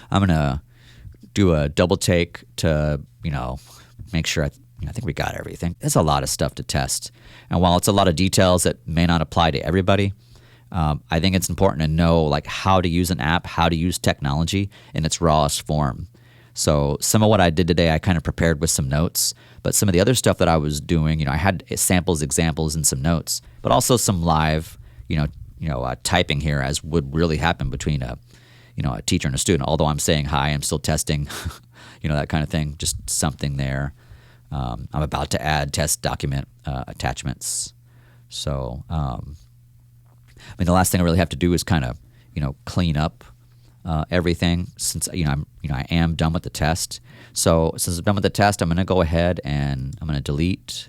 I'm going to do a double take to, make sure I think we got everything. There's a lot of stuff to test. And while it's a lot of details that may not apply to everybody, I think it's important to know how to use an app, how to use technology in its rawest form. So some of what I did today, I kind of prepared with some notes. But some of the other stuff that I was doing, I had samples, examples, and some notes, but also some live, typing here, as would really happen between a teacher and a student. Although I'm saying hi, I'm still testing, that kind of thing. Just something there. I'm about to add test document attachments. So, the last thing I really have to do is kind of, clean up everything since I am done with the test. So since I'm done with the test, I'm going to go ahead and I'm going to delete,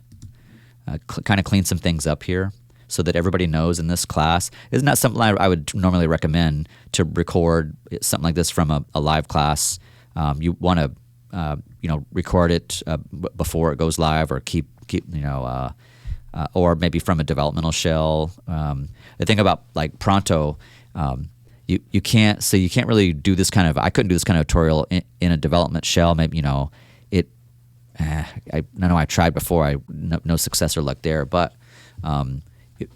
kind of clean some things up here so that everybody knows in this class. Isn't that something I would normally recommend to record something like this from a live class? You want to record it before it goes live, or keep or maybe from a developmental shell. The thing about like Pronto, you can't really do this kind of. I couldn't do this kind of tutorial in a development shell. Maybe I know I tried before. No success or luck there, but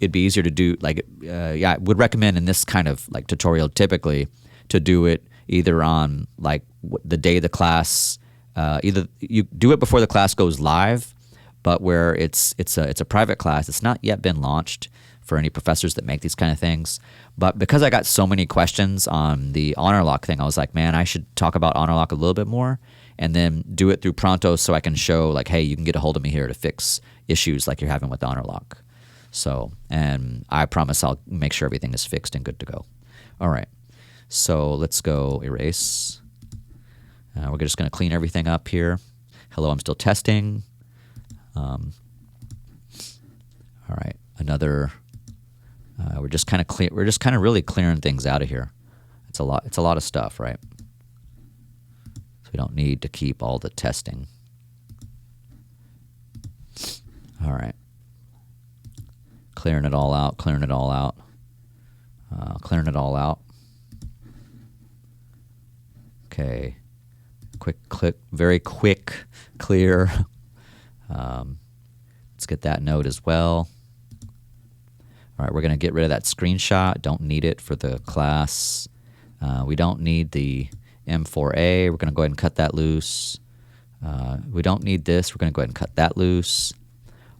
it'd be easier to do. I would recommend in this kind of like tutorial typically to do it either on like the day of the class. Either you do it before the class goes live, but where it's a private class. It's not yet been launched for any professors that make these kind of things. But because I got so many questions on the honor lock thing, I was like, man, I should talk about honor lock a little bit more, and then do it through Pronto so I can show like, hey, you can get a hold of me here to fix issues like you're having with honor lock. So, and I promise I'll make sure everything is fixed and good to go. All right, so let's go erase. We're just going to clean everything up here. Hello, I'm still testing. All right, another. We're just kind of really clearing things out of here. It's a lot of stuff, right? So we don't need to keep all the testing. All right. Clearing it all out. Clearing it all out. Clearing it all out. Okay. Very quick clear. Let's get that note as well. All right, we're going to get rid of that screenshot. Don't need it for the class. We don't need the M4A. We're going to go ahead and cut that loose. We don't need this. We're going to go ahead and cut that loose.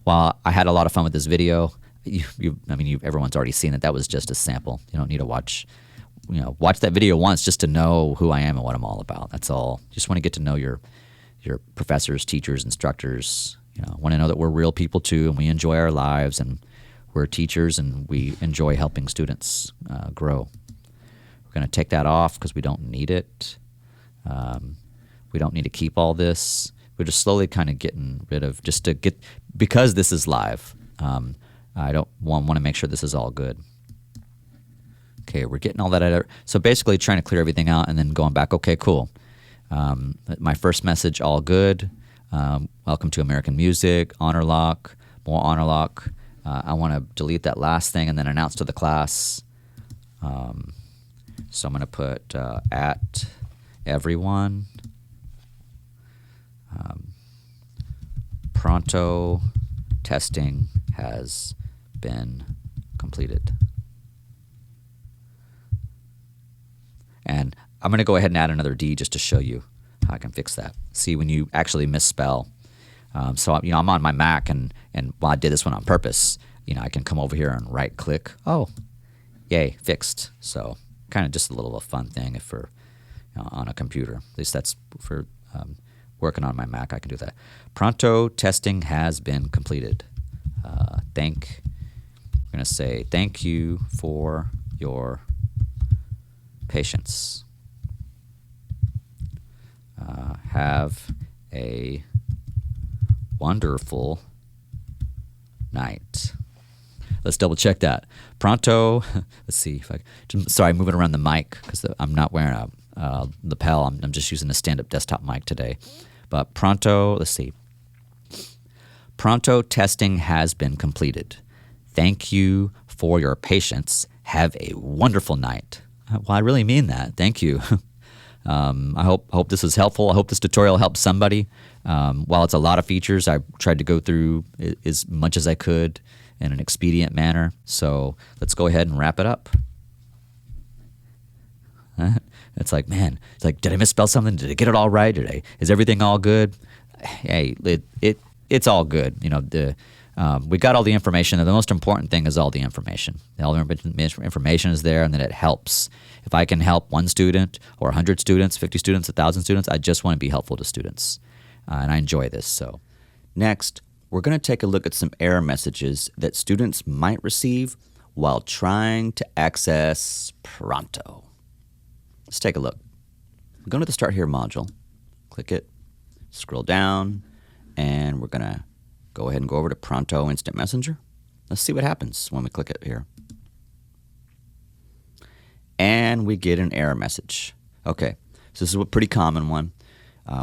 While I had a lot of fun with this video, everyone's already seen it. That was just a sample. You don't need to watch that video once just to know who I am and what I'm all about. That's all. Just want to get to know your professors, teachers, instructors. Want to know that we're real people too, and we enjoy our lives, and we're teachers, and we enjoy helping students grow. We're going to take that off because we don't need it. We don't need to keep all this. We're just slowly kind of getting rid of, just to get, because this is live. I don't want to make sure this is all good. Okay, we're getting all that out. So basically trying to clear everything out and then going back. Okay, cool. My first message, all good. Welcome to American Music, honor lock, more honor lock. I want to delete that last thing and then announce to the class. So I'm going to put at everyone. Pronto testing has been completed. And I'm going to go ahead and add another D just to show you how I can fix that. See when you actually misspell. So I'm on my Mac, and while I did this one on purpose, I can come over here and right click. Oh, yay, fixed. So kind of just a little fun thing if we're on a computer. At least that's for working on my Mac. I can do that. Pronto testing has been completed. We're going to say thank you for your patience. Have a wonderful night. Let's double check that. Pronto, let's see if sorry, moving around the mic because I'm not wearing a lapel. I'm just using a stand-up desktop mic today. But Pronto, let's see. Pronto testing has been completed. Thank you for your patience. Have a wonderful night. Well, I really mean that. Thank you. I hope this is helpful. I hope this tutorial helps somebody. While it's a lot of features, I tried to go through as much as I could in an expedient manner. So let's go ahead and wrap it up. It's like, man, did I misspell something? Did I get it all right? Is everything all good? Hey, it's all good. We got all the information. And the most important thing is all the information. All the information is there, and then it helps. If I can help one student or 100 students, 50 students, 1,000 students, I just want to be helpful to students. And I enjoy this. So next, we're going to take a look at some error messages that students might receive while trying to access Pronto. Let's take a look. We're going to the Start Here module. Click it, scroll down, and we're going to go ahead and go over to Pronto Instant Messenger. Let's see what happens when we click it here. And we get an error message. Okay, so this is a pretty common one.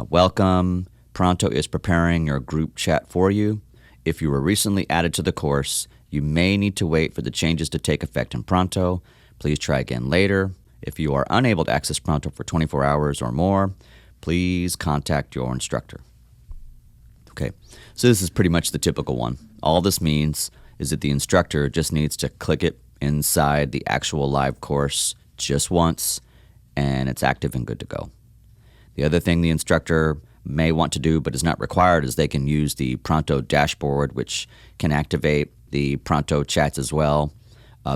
Welcome. Pronto is preparing your group chat for you. If you were recently added to the course, you may need to wait for the changes to take effect in Pronto. Please try again later. If you are unable to access Pronto for 24 hours or more, please contact your instructor. Okay, so this is pretty much the typical one. All this means is that the instructor just needs to click it inside the actual live course just once, and it's active and good to go. The other thing the instructor may want to do but is not required is they can use the Pronto dashboard, which can activate the Pronto chats as well.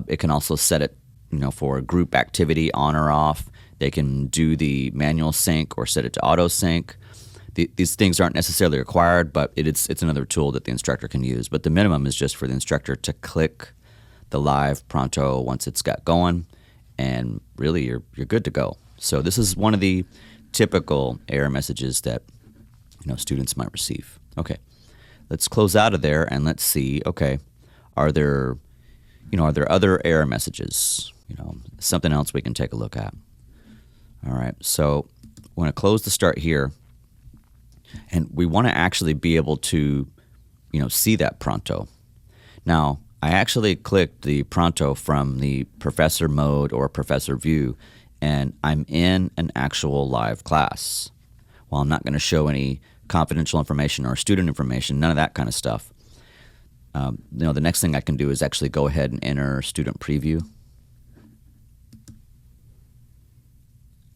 It can also set it for a group activity on or off. They can do the manual sync or set it to auto sync. These things aren't necessarily required, but it's another tool that the instructor can use. But the minimum is just for the instructor to click the live Pronto once it's got going, and really you're good to go. So this is one of the typical error messages that students might receive. Okay, let's close out of there and let's see. Okay, are there other error messages? Something else we can take a look at. All right, so we're going to close the Start Here, and we want to actually be able to see that Pronto. Now, I actually clicked the Pronto from the professor mode or professor view, and I'm in an actual live class. Well, I'm not going to show any confidential information or student information, none of that kind of stuff. The next thing I can do is actually go ahead and enter student preview.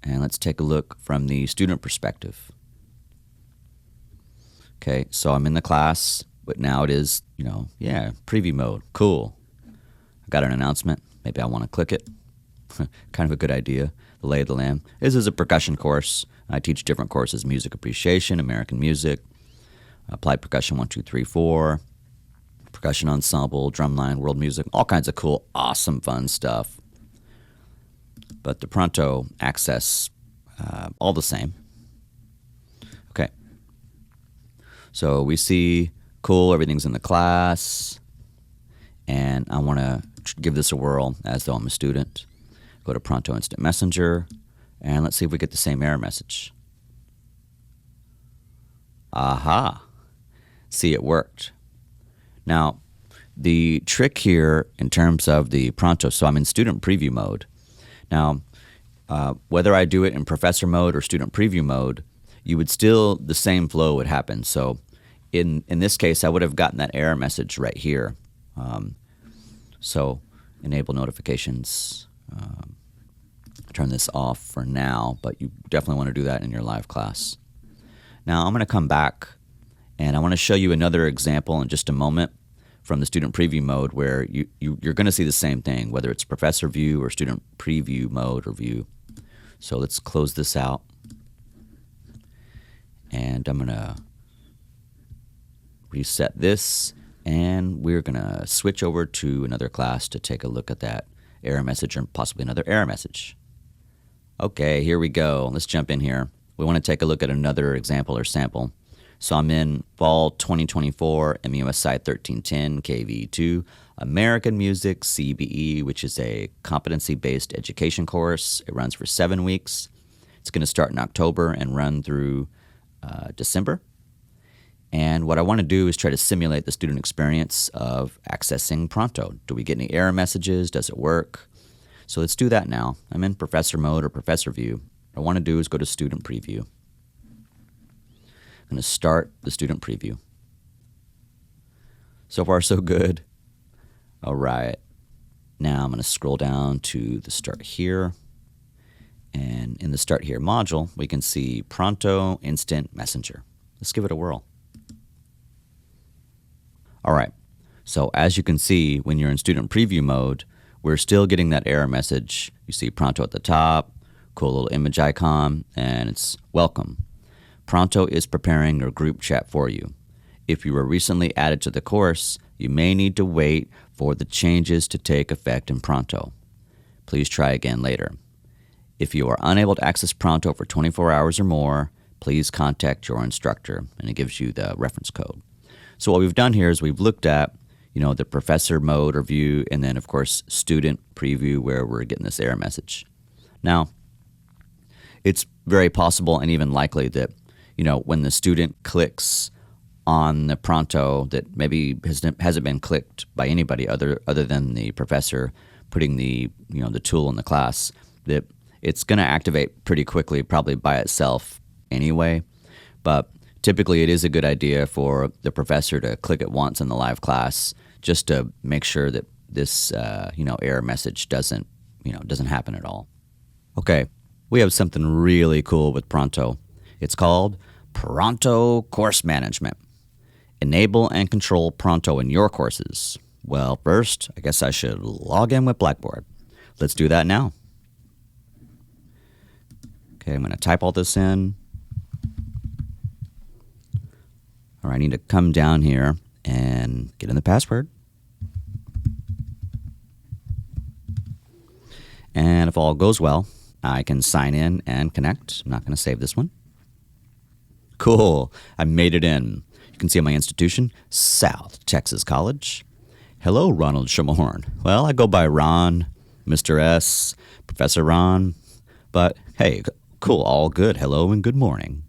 And let's take a look from the student perspective. Okay, so I'm in the class, but now it is, preview mode. Cool. I got an announcement. Maybe I want to click it. Kind of a good idea. The lay of the land. This is a percussion course. I teach different courses: music appreciation, American music, applied percussion 1, 2, 3, 4, percussion ensemble, drumline, world music, all kinds of cool, awesome, fun stuff. But the Pronto access, all the same. Okay. So we see, cool, everything's in the class, and I want to give this a whirl as though I'm a student. Go to Pronto Instant Messenger, and let's see if we get the same error message. Aha. See, it worked. Now, the trick here in terms of the Pronto, so I'm in student preview mode. Now, whether I do it in professor mode or student preview mode, the same flow would happen. So in this case, I would have gotten that error message right here. So enable notifications. Turn this off for now, but you definitely want to do that in your live class. Now I'm going to come back, and I want to show you another example in just a moment from the student preview mode where you're going to see the same thing, whether it's professor view or student preview mode or view. So let's close this out, and I'm going to reset this, and we're going to switch over to another class to take a look at that error message or possibly another error message. Okay, here we go. Let's jump in here. We want to take a look at another example or sample. So I'm in Fall 2024 MUSI 1310 KV2 American Music CBE, which is a competency-based education course. It runs for 7 weeks. It's going to start in October and run through December. And what I want to do is try to simulate the student experience of accessing Pronto. Do we get any error messages? Does it work? So let's do that now. I'm in professor mode or professor view. What I want to do is go to student preview. I'm going to start the student preview. So far, so good. All right. Now I'm going to scroll down to the Start Here. And in the Start Here module, we can see Pronto Instant Messenger. Let's give it a whirl. All right. So as you can see, when you're in student preview mode, we're still getting that error message. You see Pronto at the top, cool little image icon, and it's welcome. Pronto is preparing your group chat for you. If you were recently added to the course, you may need to wait for the changes to take effect in Pronto. Please try again later. If you are unable to access Pronto for 24 hours or more, please contact your instructor, and it gives you the reference code. So what we've done here is we've looked at, the professor mode or view, and then, of course, student preview where we're getting this error message. Now, it's very possible and even likely that, when the student clicks on the Pronto that maybe hasn't been clicked by anybody other than the professor putting the tool in the class, that it's going to activate pretty quickly, probably by itself anyway. But typically it is a good idea for the professor to click it once in the live class just to make sure that this error message doesn't happen at all. Okay, we have something really cool with Pronto. It's called Pronto Course Management. Enable and control Pronto in your courses. Well, first, I guess I should log in with Blackboard. Let's do that now. Okay, I'm going to type all this in. All right, I need to come down here and get in the password. And if all goes well, I can sign in and connect. I'm not going to save this one. Cool, I made it in. You can see my institution, South Texas College. Hello, Ronald Schermerhorn. Well, I go by Ron, Mr. S, Professor Ron. But hey, cool, all good. Hello and good morning.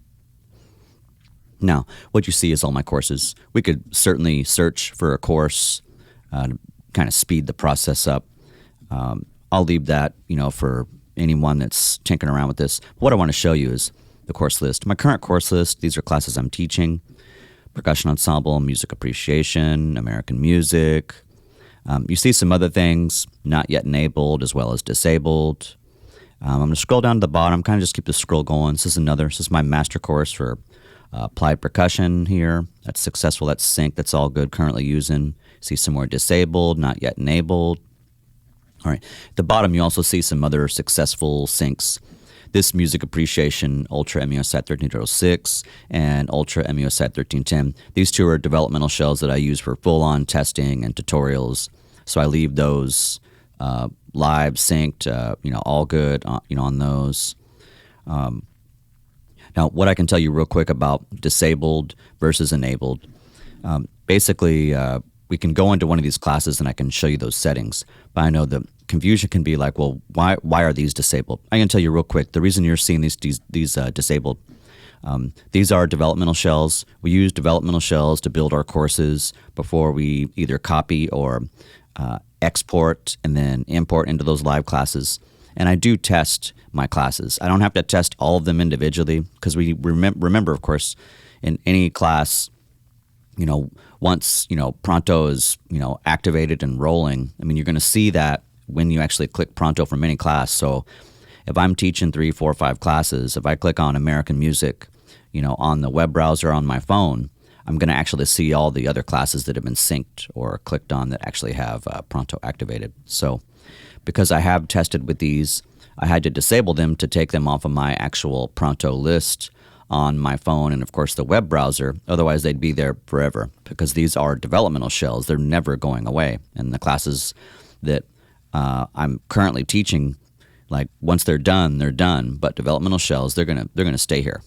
Now, what you see is all my courses. We could certainly search for a course to kind of speed the process up. I'll leave that, for anyone that's tinkering around with this. What I want to show you is the course list. My current course list, these are classes I'm teaching. Percussion Ensemble, Music Appreciation, American Music. You see some other things not yet enabled as well as disabled. I'm going to scroll down to the bottom, kind of just keep the scroll going. This is my master course for applied percussion here. That's successful, that's synced, that's all good, currently using. See some more disabled, not yet enabled. All right, at the bottom you also see some other successful syncs. This Music Appreciation Ultra MEOSAT 1306 and Ultra MEOSAT 1310. These two are developmental shells that I use for full-on testing and tutorials. So I leave those live synced, all good, on those. Now, what I can tell you real quick about disabled versus enabled. Basically, we can go into one of these classes and I can show you those settings. But I know the confusion can be like, well, why are these disabled? I can tell you real quick. The reason you're seeing these disabled, these are developmental shells. We use developmental shells to build our courses before we either copy or export and then import into those live classes. And I do test my classes. I don't have to test all of them individually because we remember, of course, in any class, once, Pronto is, activated and rolling, you're going to see that when you actually click Pronto from any class. So if I'm teaching 3, 4, 5 classes, if I click on American Music, on the web browser on my phone, I'm going to actually see all the other classes that have been synced or clicked on that actually have Pronto activated. So because I have tested with these, I had to disable them to take them off of my actual Pronto list on my phone and, of course, the web browser. Otherwise, they'd be there forever because these are developmental shells. They're never going away. And the classes that I'm currently teaching, like once they're done, they're done. But developmental shells, they're gonna stay here.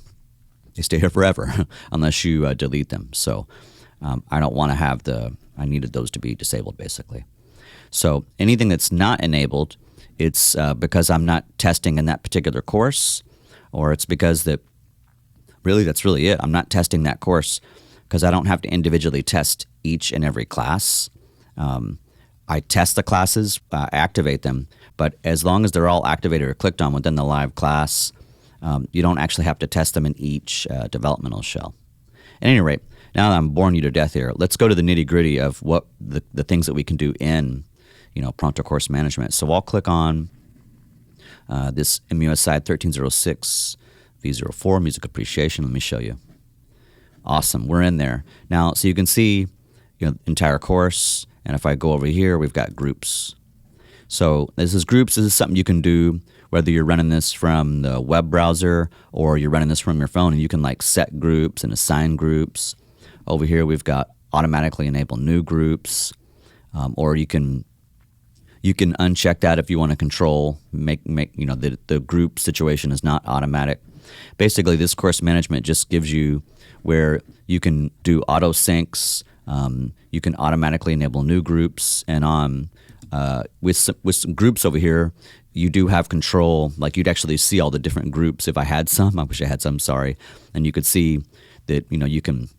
They stay here forever unless you delete them. So I don't want to have I needed those to be disabled, basically. So anything that's not enabled, it's because I'm not testing in that particular course, or it's because that's really it. I'm not testing that course because I don't have to individually test each and every class. I test the classes, activate them, but as long as they're all activated or clicked on within the live class, you don't actually have to test them in each developmental shell. At any rate, now that I'm boring you to death here, let's go to the nitty-gritty of what the things that we can do in Pronto Course Management. So I'll click on this MEOSAT 1306 V04 Music Appreciation. Let me show you. Awesome, we're in there now. So you can see entire course, and if I go over here, we've got groups. So this is groups. This is something you can do whether you're running this from the web browser or you're running this from your phone, and you can set groups and assign groups. Over here we've got automatically enable new groups, or you can You can uncheck that if you want to control, make the group situation is not automatic. Basically, this course management just gives you where you can do auto syncs. You can automatically enable new groups, and with some groups over here, you do have control. Like you'd actually see all the different groups if I had some. I wish I had some. Sorry, and you could see that you can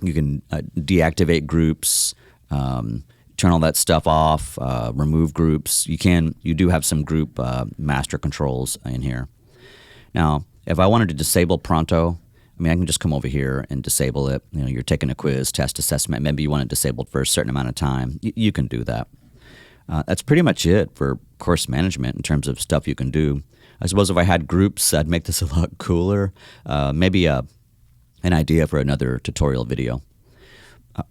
deactivate groups. Turn all that stuff off, remove groups. You do have some group master controls in here. Now, if I wanted to disable Pronto, I can just come over here and disable it. You're taking a quiz, test, assessment. Maybe you want it disabled for a certain amount of time. You can do that. That's pretty much it for course management in terms of stuff you can do. I suppose if I had groups, I'd make this a lot cooler. Maybe an idea for another tutorial video.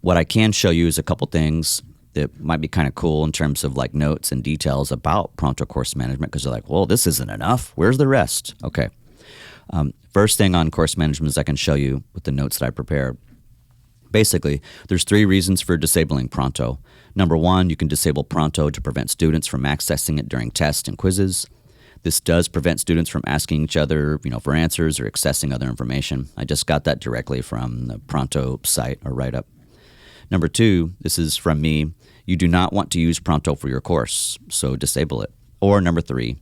What I can show you is a couple things that might be kind of cool in terms of like notes and details about Pronto course management, because they're like, well, this isn't enough. Where's the rest? Okay. First thing on course management is I can show you with the notes that I prepared. Basically, there's 3 reasons for disabling Pronto. Number 1, you can disable Pronto to prevent students from accessing it during tests and quizzes. This does prevent students from asking each other, for answers or accessing other information. I just got that directly from the Pronto site or write-up. Number 2, this is from me. You do not want to use Pronto for your course, so disable it. Or number 3,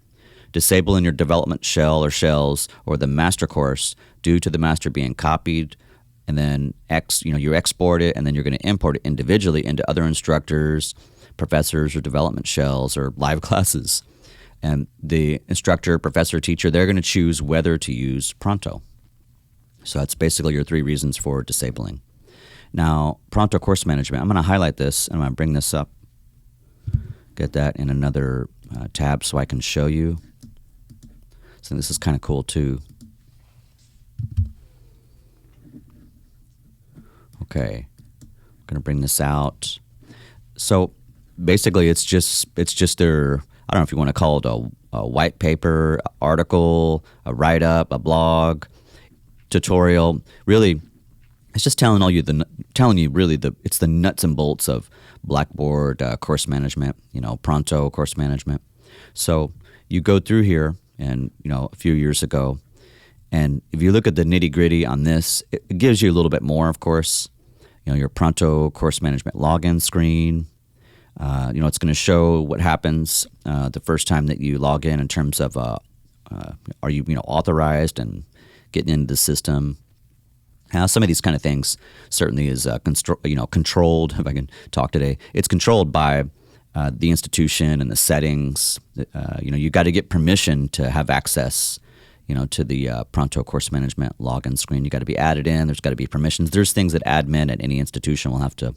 disable in your development shell or shells or the master course due to the master being copied, and then you export it, and then you're going to import it individually into other instructors, professors, or development shells or live classes. And the instructor, professor, teacher, they're going to choose whether to use Pronto. So that's basically your 3 reasons for disabling. Now, Pronto course management, I'm going to highlight this and I'm going to bring this up. Get that in another tab so I can show you. So this is kind of cool too. Okay, I'm going to bring this out. So basically it's just their, I don't know if you want to call it a white paper, article, a write-up, a blog, tutorial. Really, it's just telling you really it's the nuts and bolts of Blackboard course management, Pronto course management. So you go through here, and a few years ago, and if you look at the nitty gritty on this, it gives you a little bit more. Of course, your Pronto course management login screen. It's going to show what happens the first time that you log in terms of are you authorized and getting into the system. Some of these kind of things certainly is controlled. If I can talk today, it's controlled by the institution and the settings. You got to get permission to have access, to the Pronto course management login screen. You got to be added in. There's got to be permissions. There's things that admin at any institution will have to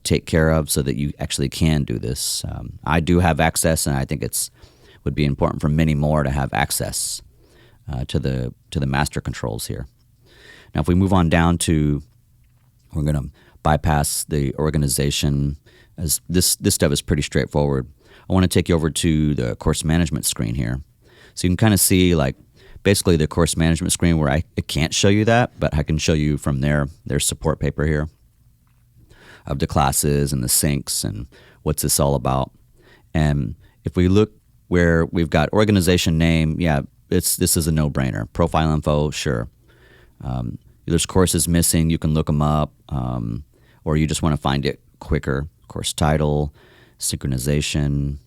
take care of so that you actually can do this. I do have access, and I think would be important for many more to have access to the master controls here. Now, if we move on down to, we're going to bypass the organization, as this stuff is pretty straightforward. I want to take you over to the course management screen here. So you can kind of see basically the course management screen where I can't show you that, but I can show you from their support paper here of the classes and the syncs and what's this all about. And if we look where we've got organization name, this is a no-brainer. Profile info, sure. There's courses missing, you can look them up, or you just want to find it quicker. Course title, synchronization.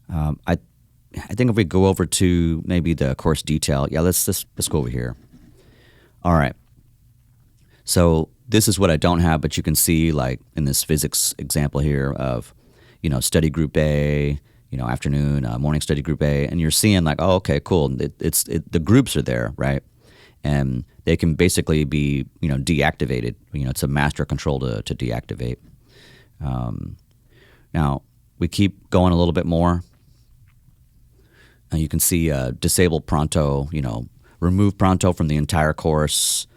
I think if we go over to maybe the course detail, let's go over here. All right. So this is what I don't have, but you can see in this physics example here of, study group A, afternoon, morning study group A, and you're seeing oh, okay, cool. The groups are there, right? And they can basically be, deactivated. It's a master control to deactivate. Now, we keep going a little bit more. You can see disable Pronto, remove Pronto from the entire course.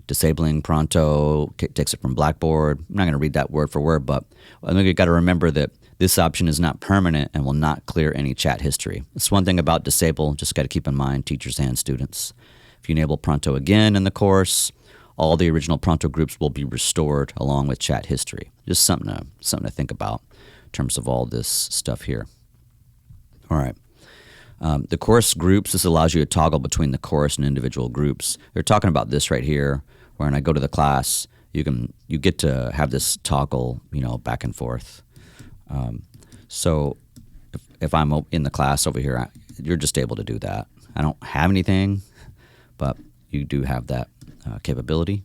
Disabling Pronto takes it from Blackboard. I'm not going to read that word for word, but I think you've got to remember that this option is not permanent and will not clear any chat history. That's one thing about disable, just got to keep in mind, teachers and students. If you enable Pronto again in the course, all the original Pronto groups will be restored along with chat history. Just something to think about terms of all this stuff here. All right. The course groups, this allows you to toggle between the course and individual groups. They're talking about this right here, where when I go to the class, you get to have this toggle, back and forth. So if I'm in the class over here, you're just able to do that. I don't have anything, but you do have that capability.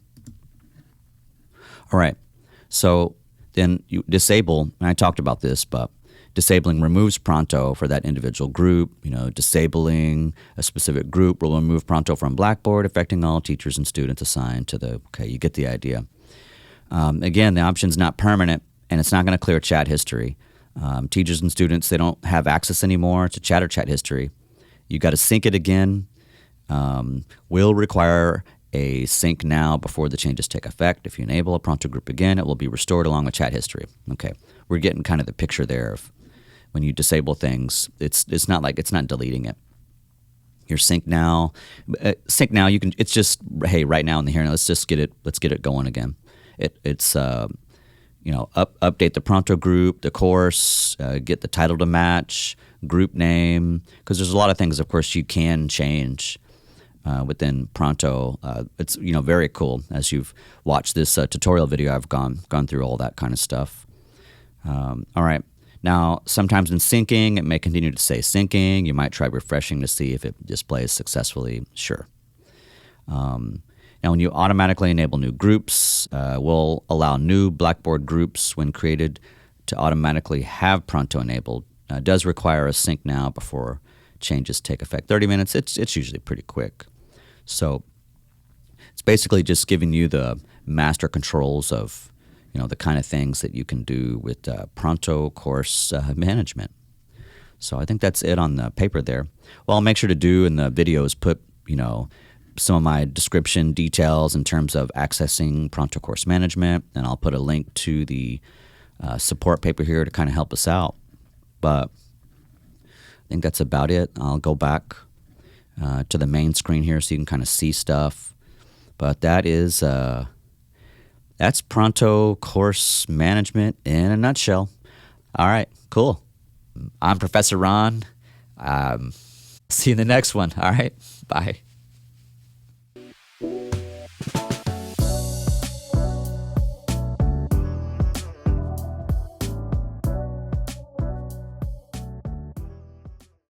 All right. So then you disable, and I talked about this, but disabling removes Pronto for that individual group. Disabling a specific group will remove Pronto from Blackboard, affecting all teachers and students assigned to the, okay, you get the idea. Again, the option's not permanent, and it's not going to clear chat history. Teachers and students, they don't have access anymore to chat or chat history. You got to sync it again. Will require a sync now before the changes take effect. If you enable a Pronto group again, it will be restored along with chat history. Okay, we're getting kind of the picture there of when you disable things. It's not like it's not deleting it. Your sync now. You can. It's just, hey, right now in the here. Let's get it going again. It's update the Pronto group, the course, get the title to match, group name, because there's a lot of things, of course, you can change within Pronto. It's very cool. As you've watched this tutorial video, I've gone through all that kind of stuff. All right. Now, sometimes in syncing, it may continue to say syncing. You might try refreshing to see if it displays successfully. Sure. Now, when you automatically enable new groups, we'll allow new Blackboard groups when created to automatically have Pronto enabled. It does require a sync now before changes take effect. 30 minutes, it's usually pretty quick. So it's basically just giving you the master controls of the kind of things that you can do with Pronto course management. So I think that's it on the paper there. Well, I'll make sure to do in the videos put some of my description details in terms of accessing Pronto course management, and I'll put a link to the support paper here to kind of help us out. But I think that's about it. I'll go back to the main screen here so you can kind of see stuff. But that's Pronto course management in a nutshell. All right, cool. I'm Professor Ron. See you in the next one. All right, bye.